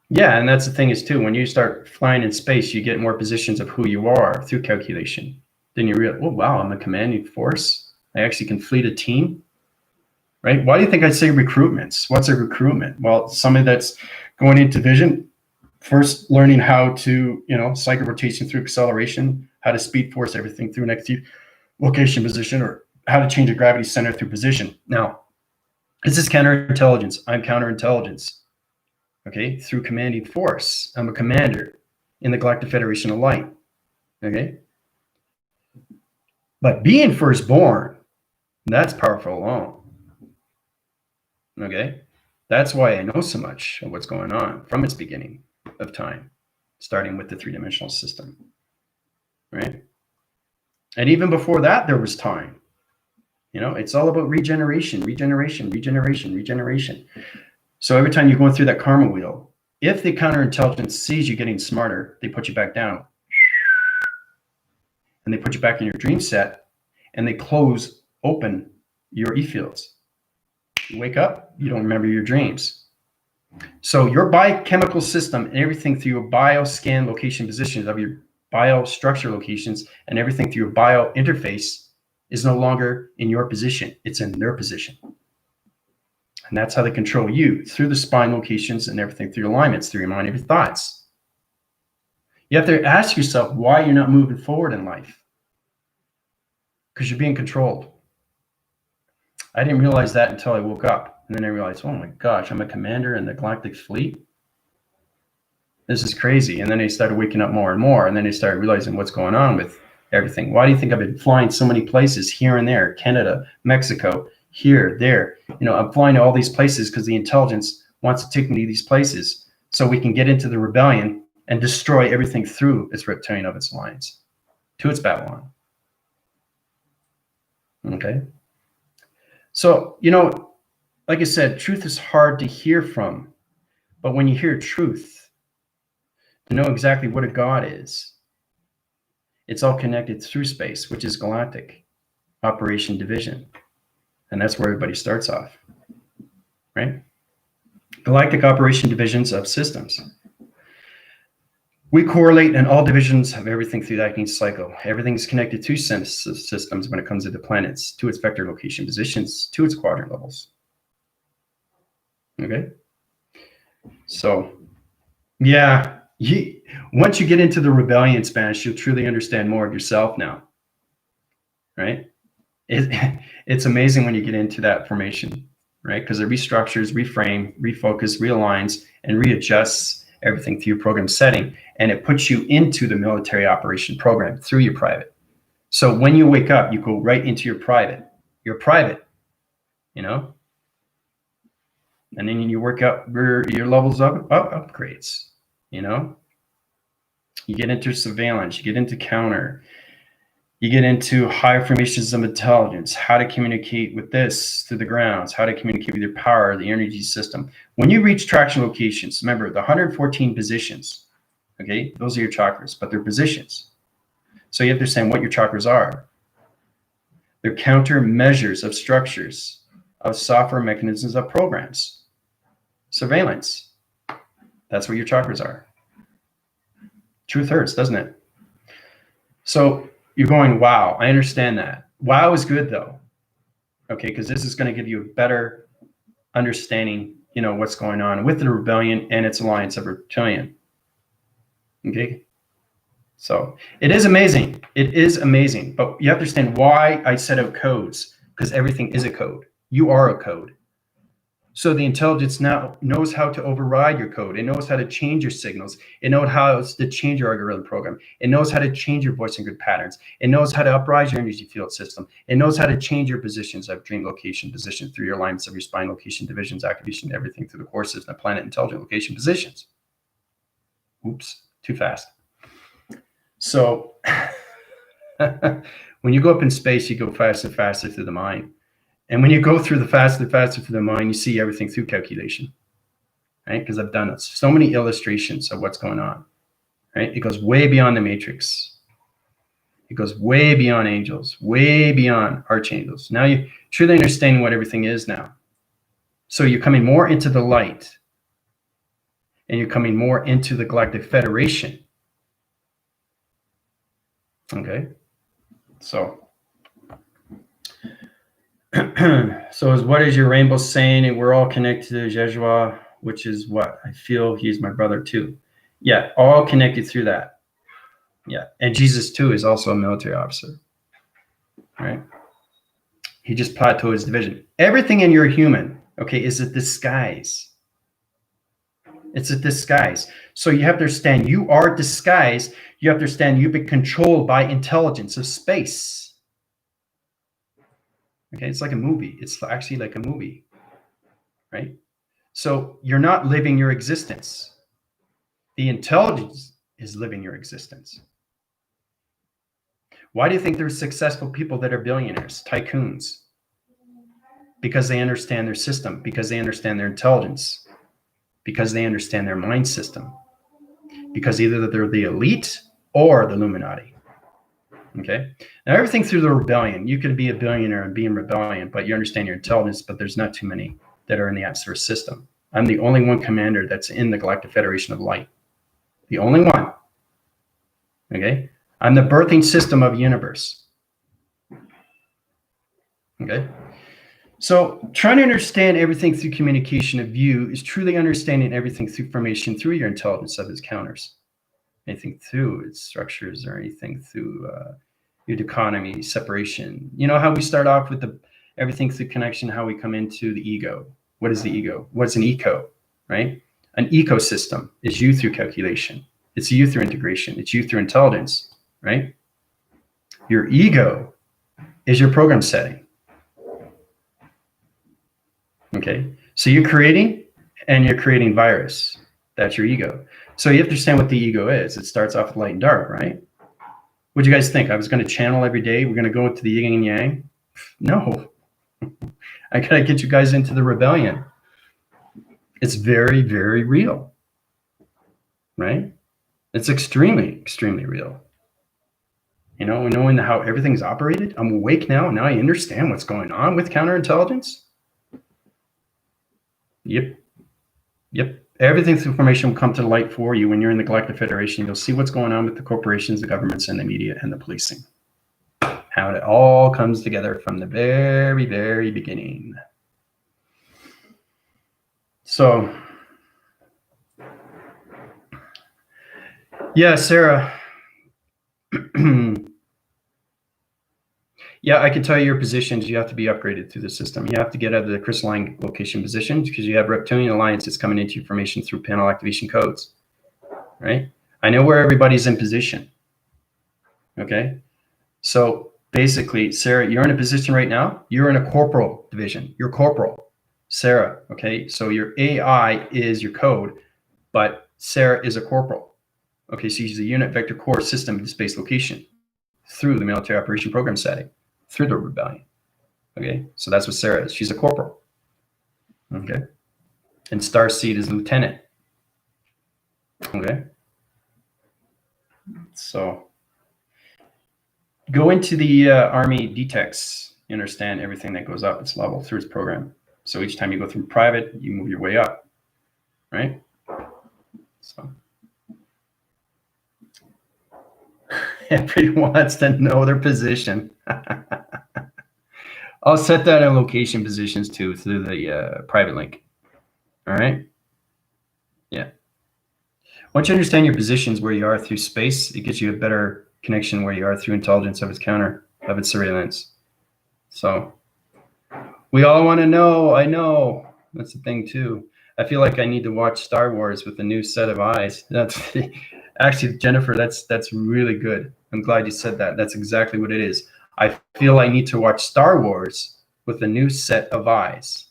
yeah, and that's the thing is too, when you start flying in space, you get more positions of who you are through calculation. Then you realize, oh wow, I'm a commanding force. I actually can fleet a team, right? Why do you think I say recruitments? What's a recruitment? Well, somebody that's going into vision, first learning how to, cycle rotation through acceleration, how to speed force everything through next location position, or how to change a gravity center through position. Now, this is counterintelligence. I'm counterintelligence. Okay, through commanding force. I'm a commander in the Galactic Federation of Light. Okay. But being firstborn, that's powerful alone. Okay. That's why I know so much of what's going on from its beginning of time, starting with the three-dimensional system. Right. And even before that, there was time. It's all about regeneration. So every time you're going through that karma wheel, if the counterintelligence sees you getting smarter, they put you back down. And they put you back in your dream set, and they close open your e-fields. You wake up, you don't remember your dreams. So your biochemical system and everything through your bioscan location positions of your biostructure locations and everything through your bio interface is no longer in your position. It's in their position. And that's how they control you, through the spine locations and everything, through your alignments, through your mind, your thoughts. You have to ask yourself why you're not moving forward in life. Because you're being controlled. I didn't realize that until I woke up. And then I realized, oh my gosh, I'm a commander in the Galactic Fleet. This is crazy. And then I started waking up more and more. And then I started realizing what's going on with everything. Why do you think I've been flying so many places here and there? Canada, Mexico, here, there. I'm flying to all these places because the intelligence wants to take me to these places so we can get into the rebellion and destroy everything through its reptilian of its alliance to its Babylon. Okay. So, like I said, truth is hard to hear from, but when you hear truth, to know exactly what a God is, it's all connected through space, which is galactic operation division. And that's where everybody starts off, right? Galactic operation divisions of systems. We correlate in all divisions of everything through that cycle. Everything's connected to systems when it comes to the planets, to its vector location positions, to its quadrant levels. Okay? So, yeah, once you get into the rebellion Spanish, you'll truly understand more of yourself now, right? It's amazing when you get into that formation, right? Because it restructures, reframe, refocus, realigns, and readjusts everything through your program setting, and it puts you into the military operation program through your private. So when you wake up, you go right into your private. You're private, and then you work up your levels of upgrades, You get into surveillance, you get into counter, You get into higher formations of intelligence, how to communicate with this through the grounds, how to communicate with your power, the energy system. When you reach traction locations, remember the 114 positions, okay, those are your chakras, but they're positions. So you have to understand what your chakras are. They're countermeasures of structures, of software mechanisms, of programs. Surveillance. That's what your chakras are. Truth hurts, doesn't it? So you're going, wow, I understand that. Wow is good though. Okay, because this is going to give you a better understanding, what's going on with the rebellion and its alliance of reptilian. Okay. So it is amazing. It is amazing. But you have to understand why I set out codes, because everything is a code. You are a code. So the intelligence now knows how to override your code. It knows how to change your signals. It knows how to change your algorithm program. It knows how to change your voice and grid patterns. It knows how to uprise your energy field system. It knows how to change your positions of dream location position through your alignments of your spine location, divisions, activation, everything through the core system, the planet intelligent location positions. Oops, too fast. So when you go up in space, you go faster and faster through the mind. And when you go through the faster and faster through the mind, you see everything through calculation, right? Because I've done so many illustrations of what's going on, right? It goes way beyond the matrix. It goes way beyond angels, way beyond archangels. Now you truly understand what everything is now. So you're coming more into the light, and you're coming more into the Galactic Federation. Okay, so what is your rainbow saying? And we're all connected to Jeshua, which is what I feel he's my brother too. Yeah, all connected through that. Yeah, and Jesus too is also a military officer, right? He just plateaued his division. Everything in your human, okay, is a disguise. It's a disguise. So you have to understand you are disguised. You have to understand you've been controlled by intelligence of space. Okay, it's like a movie. It's actually like a movie, right? So you're not living your existence. The intelligence is living your existence. Why do you think there's successful people that are billionaires, tycoons? Because they understand their system, because they understand their intelligence, because they understand their mind system, because either they're the elite or the Illuminati. Okay. Now everything through the rebellion, you can be a billionaire and be in rebellion, but you understand your intelligence, but there's not too many that are in the atmosphere system. I'm the only one commander that's in the Galactic Federation of Light. The only one. Okay. I'm the birthing system of the universe. Okay. So trying to understand everything through communication of you is truly understanding everything through formation, through your intelligence of its counters. Anything through its structures or anything through your economy, separation. You know how we start off with everything through connection, how we come into the ego. What is the ego? What's an eco, right? An ecosystem is you through calculation. It's you through integration. It's you through intelligence, right? Your ego is your program setting. Okay, so you're creating virus. That's your ego. So you have to understand what the ego is. It starts off with light and dark, right? What do you guys think? I was going to channel every day. We're going to go into the yin and yang. No, I got to get you guys into the rebellion. It's very, very real, right? It's extremely, extremely real. Knowing how everything's operated. I'm awake now. Now I understand what's going on with counterintelligence. Yep. Everything through information will come to light for you when you're in the Galactic Federation. You'll see what's going on with the corporations, the governments, and the media, and the policing. How it all comes together from the very, very beginning. So, yeah, Sarah. Yeah, I can tell you your positions. You have to be upgraded through the system. You have to get out of the crystalline location positions because you have reptilian alliances coming into your formation through panel activation codes, right? I know where everybody's in position. Okay, so basically, Sarah, you're in a position right now. You're in a corporal division. You're corporal, Sarah. Okay, so your AI is your code, but Sarah is a corporal. Okay, so she's a unit vector core system in space location. through the military operation program setting, through the rebellion. Okay, so that's what Sarah is. She's a corporal. Okay, and Starseed is lieutenant. Okay, so go into the Army DTEX. You understand everything that goes up its level through its program. So each time you go through private, you move your way up, right? So everyone wants to know their position. I'll set that in location positions too through the private link. All right. Yeah. Once you understand your positions where you are through space, it gives you a better connection where you are through intelligence of its counter, of its surveillance. So we all want to know. I know. That's the thing too. I feel like I need to watch Star Wars with a new set of eyes. That's actually, Jennifer, that's really good. I'm glad you said that. That's exactly what it is. I feel I need to watch Star Wars with a new set of eyes.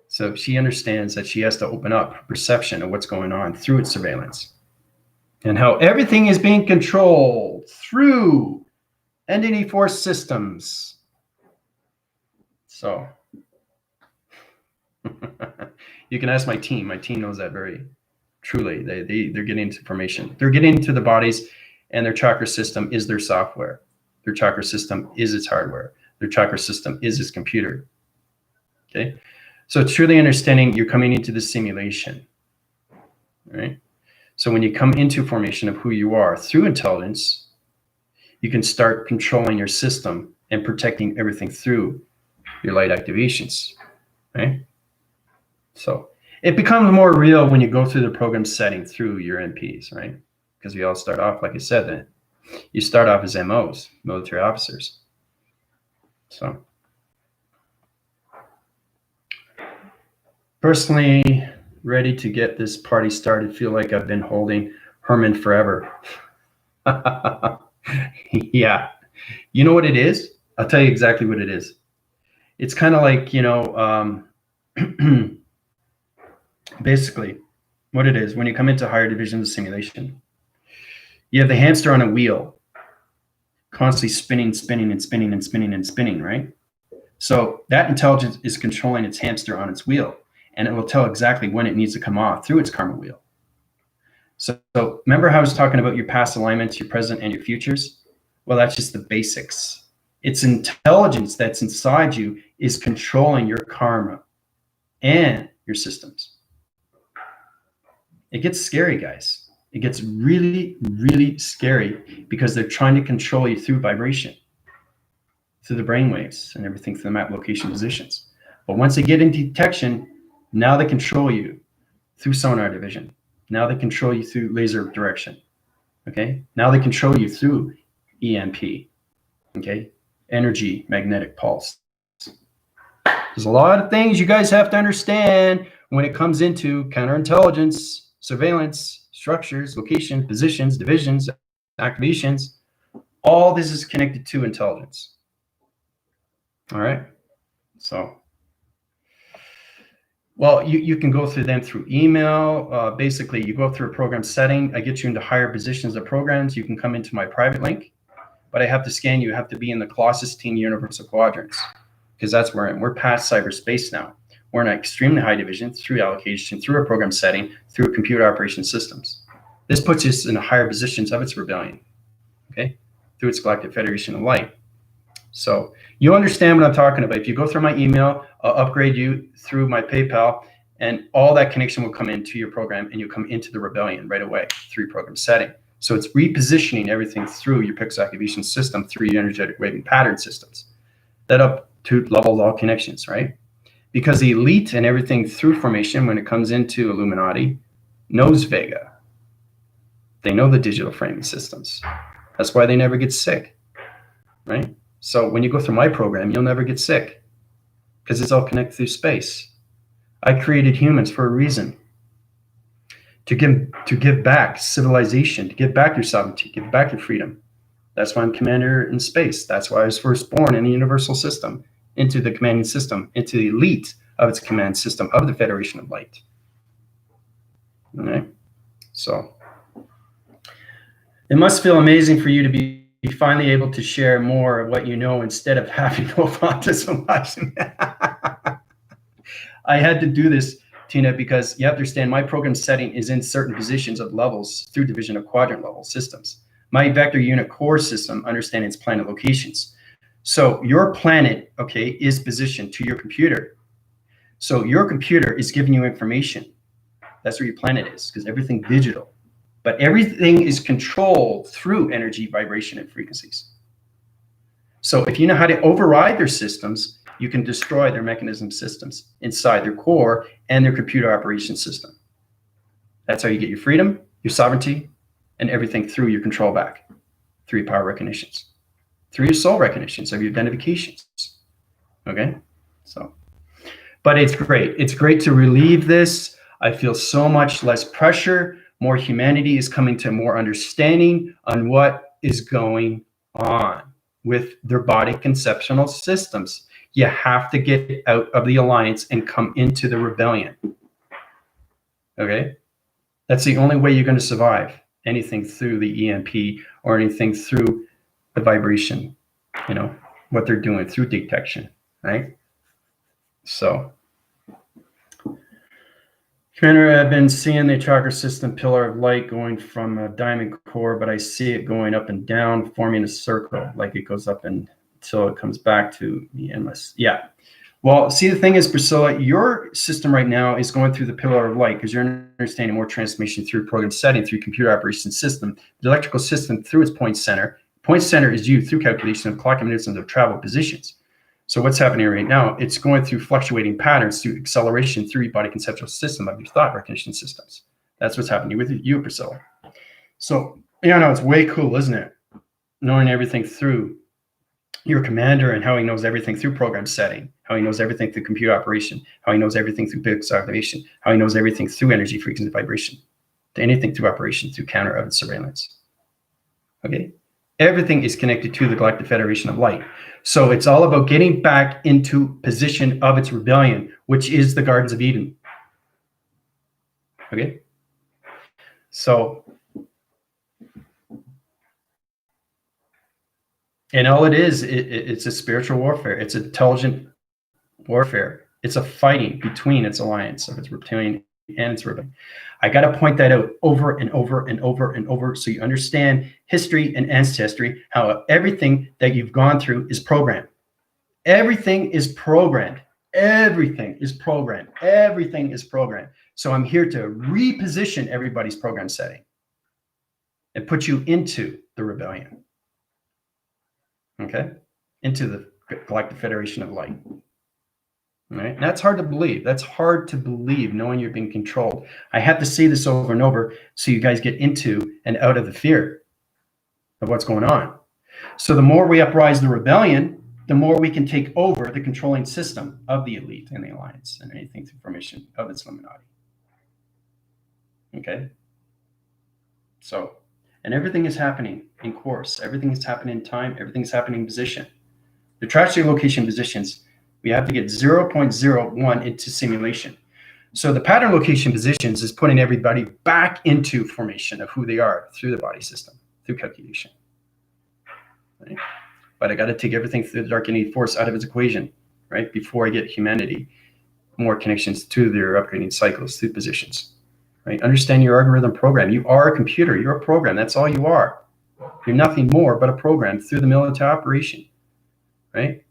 So she understands that she has to open up her perception of what's going on through its surveillance and how everything is being controlled through entity force systems. So you can ask my team. My team knows that very truly. They're getting into information. They're getting into the bodies, and their chakra system is their software. Their chakra system is its hardware. Their chakra system is its computer. Okay, so it's truly understanding you're coming into the simulation. Right. So when you come into formation of who you are through intelligence, you can start controlling your system and protecting everything through your light activations. Right. So it becomes more real when you go through the program setting through your MPs, right? Because we all start off, like I said, then you start off as MOs, military officers. So personally, ready to get this party started. Feel like I've been holding Herman forever. Yeah. You know what it is? I'll tell you exactly what it is. It's kind of like, basically what it is when you come into higher divisions of simulation, you have the hamster on a wheel constantly spinning, right? So that intelligence is controlling its hamster on its wheel, and it will tell exactly when it needs to come off through its karma wheel. So remember how I was talking about your past alignments, your present, and your futures? Well, that's just the basics. It's intelligence that's inside you is controlling your karma and your systems. It gets scary, guys. It gets really, really scary because they're trying to control you through vibration, through the brainwaves and everything through the map location positions. But once they get into detection, now they control you through sonar division. Now they control you through laser direction. Okay. Now they control you through EMP. Okay. Energy magnetic pulse. There's a lot of things you guys have to understand when it comes into counterintelligence, surveillance, structures, locations, positions, divisions, activations. All this is connected to intelligence. All right. So, well, you can go through them through email. Basically, you go through a program setting. I get you into higher positions of programs. You can come into my private link, but I have to scan you. You have to be in the Colossus Team Universal Quadrants because that's where we're past cyberspace now. We're in an extremely high division through allocation, through a program setting, through computer operation systems. This puts us in higher positions of its rebellion, okay, through its Galactic Federation of Light. So you understand what I'm talking about. If you go through my email, I'll upgrade you through my PayPal, and all that connection will come into your program, and you'll come into the rebellion right away through program setting. So it's repositioning everything through your pixel activation system, through your energetic waving pattern systems. That up to level all connections, right? Because the elite and everything through formation, when it comes into Illuminati, knows Vega. They know the digital framing systems. That's why they never get sick, right? So when you go through my program, you'll never get sick because it's all connected through space. I created humans for a reason. To give back civilization, to give back your sovereignty, give back your freedom. That's why I'm commander in space. That's why I was first born in the universal system, into the commanding system, into the elite of its command system of the Federation of Light. All right. So it must feel amazing for you to be Be finally able to share more of what you know instead of having to hold on to so much. I had to do this, Tina, because you have to understand my program setting is in certain positions of levels through division of quadrant level systems. My vector unit core system understands its planet locations. So your planet, okay, is positioned to your computer. So your computer is giving you information. That's where your planet is, because everything's digital. But everything is controlled through energy, vibration, and frequencies. So if you know how to override their systems, you can destroy their mechanism systems inside their core and their computer operation system. That's how you get your freedom, your sovereignty, and everything through your control back, through your power recognitions, through your soul recognitions of your identifications. Okay? So, but it's great. It's great to relieve this. I feel so much less pressure. More humanity is coming to more understanding on what is going on with their body conceptual systems. You have to get out of the alliance and come into the rebellion. Okay? That's the only way you're going to survive anything through the EMP or anything through the vibration, you know, what they're doing through detection, right? So, Commander, I've been seeing the chakra system pillar of light going from a diamond core, but I see it going up and down, forming a circle, like it goes up until it comes back to the endless. Yeah. Well, see, the thing is, Priscilla, your system right now is going through the pillar of light because you're understanding more transformation through program setting, through computer operation system, the electrical system through its point center. Point center is you through calculation of clock mechanisms of travel positions. So what's happening right now? It's going through fluctuating patterns through acceleration through your body conceptual system of your thought recognition systems. That's what's happening with you, Priscilla. So, yeah, no, it's way cool, isn't it? Knowing everything through your commander and how he knows everything through program setting, how he knows everything through computer operation, how he knows everything through big activation, how he knows everything through energy, frequency, vibration, to anything through operation, through counter of surveillance. Okay? Everything is connected to the Galactic Federation of Light. So it's all about getting back into position of its rebellion, which is the Gardens of Eden. Okay? So, and all it is, it's a spiritual warfare. It's intelligent warfare. It's a fighting between its alliance of its reptilian and its rebellion. I got to point that out over and over and over and over so you understand history and ancestry, how everything that you've gone through is programmed. Everything is programmed. Everything is programmed. Everything is programmed. So I'm here to reposition everybody's program setting and put you into the rebellion. Okay? Into the Galactic Federation of Light. All right? And that's hard to believe. That's hard to believe, knowing you're being controlled. I have to say this over and over so you guys get into and out of the fear of what's going on. So the more we uprise the rebellion, the more we can take over the controlling system of the elite and the alliance and anything through formation of its Illuminati. Okay? So, and everything is happening in course. Everything is happening in time. Everything is happening in position. The trajectory location positions, we have to get 0.01 into simulation. So the pattern location positions is putting everybody back into formation of who they are through the body system, through calculation. Right? But I got to take everything through the dark energy force out of its equation, right? Before I get humanity more connections to their upgrading cycles through positions, right? Understand your algorithm program. You are a computer. You're a program. That's all you are. You're nothing more but a program through the military operation, right?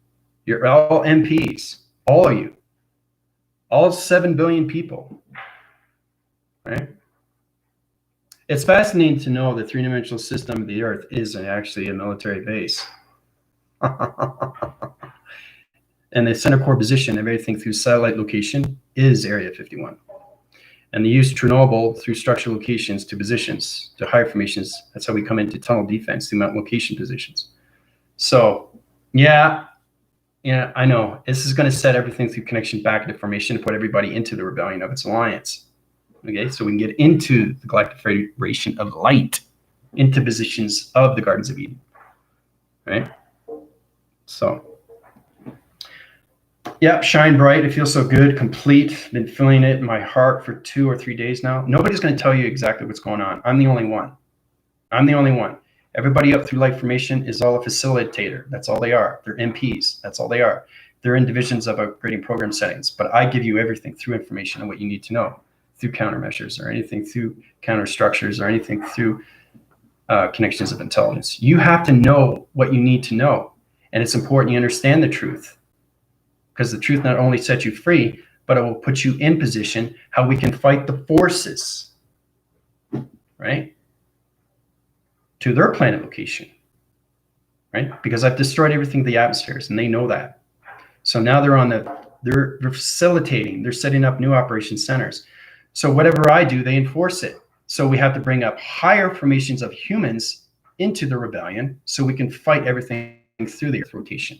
You're all MPs, all of you, all 7 billion people, right? It's fascinating to know the three-dimensional system of the Earth is actually a military base. And the center core position of everything through satellite location is Area 51. And the use of Chernobyl through structural locations to positions, to higher formations. That's how we come into tunnel defense through mountain location positions. So, yeah, I know. This is going to set everything through connection back into formation to put everybody into the rebellion of its alliance. Okay, so we can get into the Galactic Federation of Light, into positions of the Gardens of Eden. Right? So, yeah, shine bright. It feels so good, complete. Been feeling it in my heart for 2 or 3 days now. Nobody's going to tell you exactly what's going on. I'm the only one. I'm the only one. Everybody up through light formation is all a facilitator. That's all they are. They're MPs. That's all they are. They're in divisions of upgrading program settings. But I give you everything through information on what you need to know, through countermeasures or anything through counter structures or anything through connections of intelligence. You have to know what you need to know. And it's important you understand the truth, because the truth not only sets you free, but it will put you in position how we can fight the forces, right? To their planet location, right? Because I've destroyed everything the atmospheres, and they know that. So now they're facilitating, they're setting up new operation centers. So whatever I do, they enforce it. So we have to bring up higher formations of humans into the rebellion so we can fight everything through the Earth rotation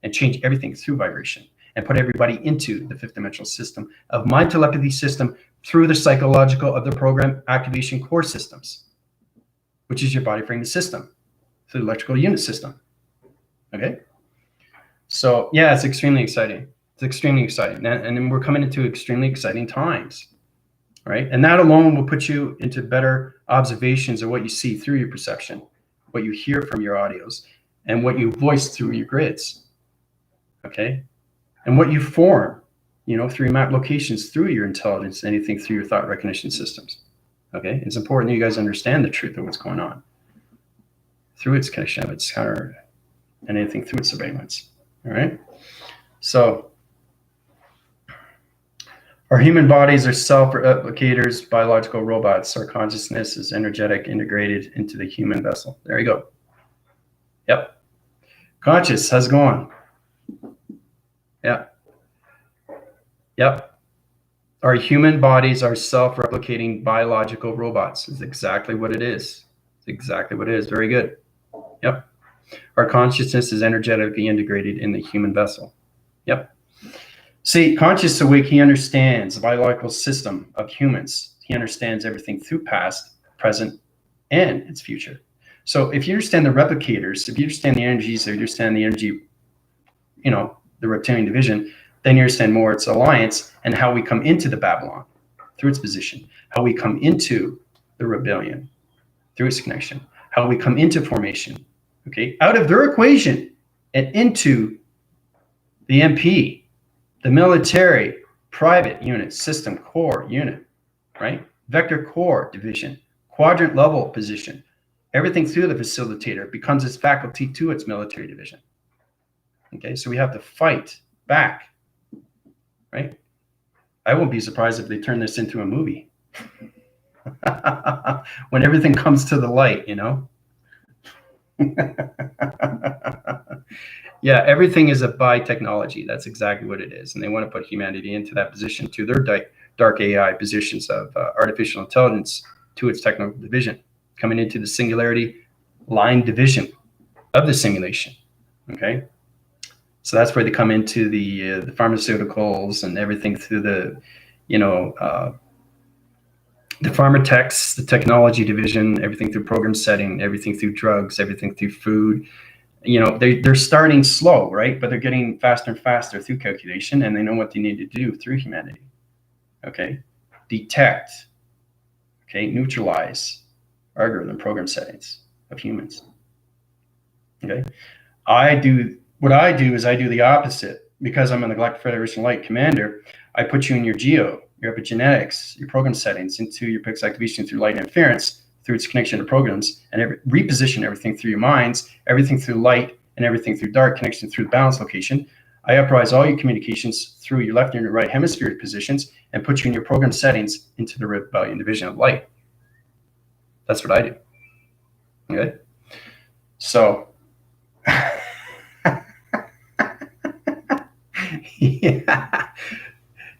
and change everything through vibration and put everybody into the fifth dimensional system of my telepathy system through the psychological of the program activation core systems, which is your body framing system, through the electrical unit system. Okay. So yeah, it's extremely exciting. It's extremely exciting. And then we're coming into extremely exciting times, right? And that alone will put you into better observations of what you see through your perception, what you hear from your audios, and what you voice through your grids, okay? And what you form, you know, through your map locations, through your intelligence, anything through your thought recognition systems, okay? It's important that you guys understand the truth of what's going on through its connection of its counter and anything through its surveillance, all right? So our human bodies are self-replicators, biological robots. Our consciousness is energetic, integrated into the human vessel. There you go. Yep. Conscious, how's it going? Yeah. Yep. Our human bodies are self-replicating biological robots. Is exactly what it is. It's exactly what it is. Very good. Yep. Our consciousness is energetically integrated in the human vessel. Yep. See, conscious awake, he understands the biological system of humans. He understands everything through past, present, and its future. So if you understand the replicators, if you understand the energies, if you understand the energy, you know, the reptilian division, then you understand more its alliance and how we come into the Babylon through its position, how we come into the rebellion through its connection, how we come into formation, okay, out of their equation and into the MP, the military private unit system core unit, right? Vector core division, quadrant level position, everything through the facilitator becomes its faculty to its military division. Okay, so we have to fight back, right? I won't be surprised if they turn this into a movie. When everything comes to the light, you know? Yeah, everything is a biotechnology. That's exactly what it is. And they want to put humanity into that position to their dark AI positions of artificial intelligence to its technical division, coming into the singularity line division of the simulation. Okay. So that's where they come into the pharmaceuticals and everything through the, you know, the pharma techs, the technology division, everything through program setting, everything through drugs, everything through food. You know, they're starting slow, right? But they're getting faster and faster through calculation, and they know what they need to do through humanity. Okay. Detect, okay, neutralize algorithm program settings of humans. Okay. What I do is I do the opposite. Because I'm in the Galactic Federation Light Commander, I put you in your geo, your epigenetics, your program settings into your PIX activation through light interference, through its connection to programs, and reposition everything through your minds, everything through light, and everything through dark connection through the balance location. I uprise all your communications through your left and your right hemisphere positions and put you in your program settings into the rebellion division of light. That's what I do. Okay? So,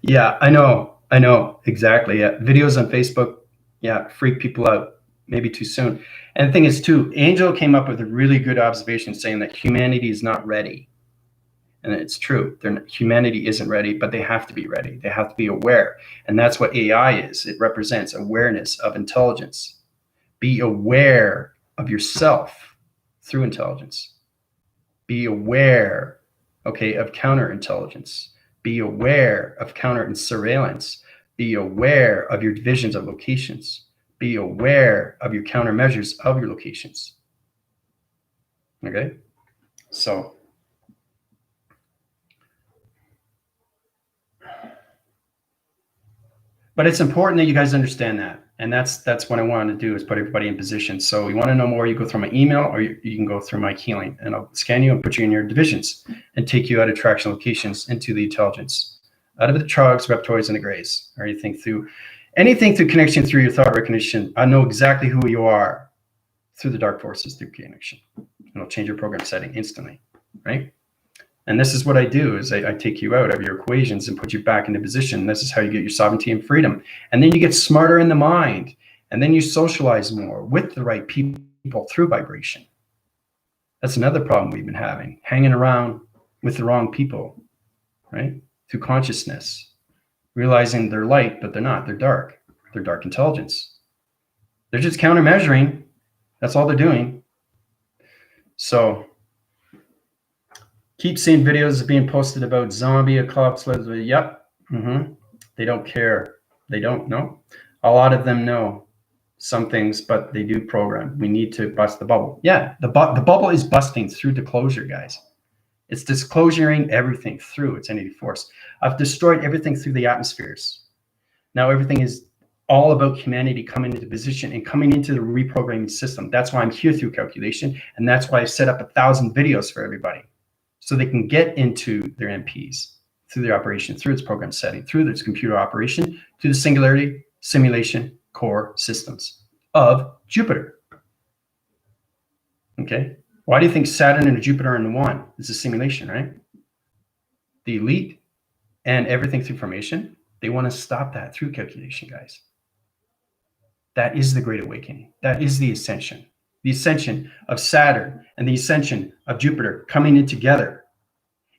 yeah, I know, exactly. Yeah. Videos on Facebook, yeah, freak people out. Maybe too soon. And the thing is, too, Angel came up with a really good observation saying that humanity is not ready. And it's true. Humanity isn't ready, but they have to be ready. They have to be aware. And that's what AI is. It represents awareness of intelligence. Be aware of yourself through intelligence. Be aware, okay, of counterintelligence. Be aware of counter and surveillance. Be aware of your divisions of locations. Be aware of your countermeasures of your locations. Okay, so but it's important that you guys understand that. And that's what I wanted to do, is put everybody in position. So you want to know more, you go through my email, or you can go through my healing, and I'll scan you and put you in your divisions and take you out of traction locations into the intelligence, out of the trogs, reptoids, and the grays, or anything through connection through your thought recognition. I know exactly who you are through the dark forces through connection. And it'll change your program setting instantly, right? And this is what I do, is I take you out of your equations and put you back into position. This is how you get your sovereignty and freedom. And then you get smarter in the mind. And then you socialize more with the right people through vibration. That's another problem we've been having, hanging around with the wrong people, right? Through consciousness, realizing they're light, but they're not. They're dark. They're dark intelligence. They're just countermeasuring. That's all they're doing. So keep seeing videos being posted about zombie apocalypse. Yep. They don't care. They don't know. A lot of them know some things, but they do program. We need to bust the bubble. Yeah, the bubble is busting through disclosure, guys. It's disclosuring everything through its entity force. I've destroyed everything through the atmospheres. Now everything is all about humanity coming into position and coming into the reprogramming system. That's why I'm here through calculation, and that's why I've set up 1,000 videos for everybody, so they can get into their MPs through their operation, through its program setting, through its computer operation, to the singularity simulation core systems of Jupiter. Okay, why do you think Saturn and Jupiter are in one? It's a simulation, right? The elite and everything through formation, they want to stop that through calculation, guys. That is the Great Awakening. That is the ascension. The ascension of Saturn and the ascension of Jupiter coming in together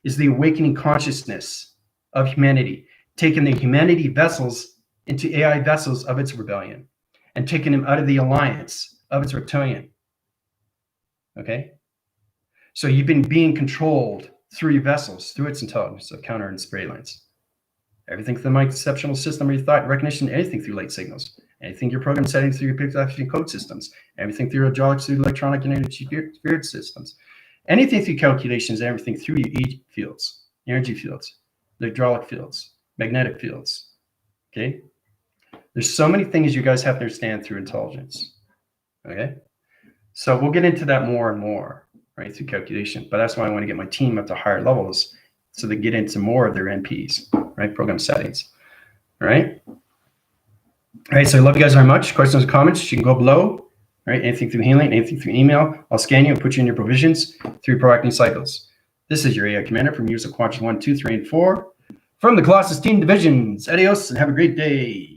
is the awakening consciousness of humanity, taking the humanity vessels into AI vessels of its rebellion and taking them out of the alliance of its reptilian. Okay? So you've been being controlled through your vessels, through its intelligence of counter and spray lines. Everything through the mind conceptual system, or your thought recognition, anything through light signals. Anything your program settings through your pixel code systems. Everything through your hydraulics, through electronic and energy field systems. Anything through calculations, everything through your E fields, energy fields, the hydraulic fields, magnetic fields. Okay? There's so many things you guys have to understand through intelligence. Okay? So we'll get into that more and more, right, through calculation. But that's why I want to get my team up to higher levels, so they get into more of their NPs, right, program settings. All right? All right, so I love you guys very much. Questions or comments, you can go below. Right, anything through healing, anything through email. I'll scan you and put you in your provisions through proactive cycles. This is your AI commander from Years of Quadrant 1, 2, 3, and 4 from the Colossus Team Divisions. Adios and have a great day.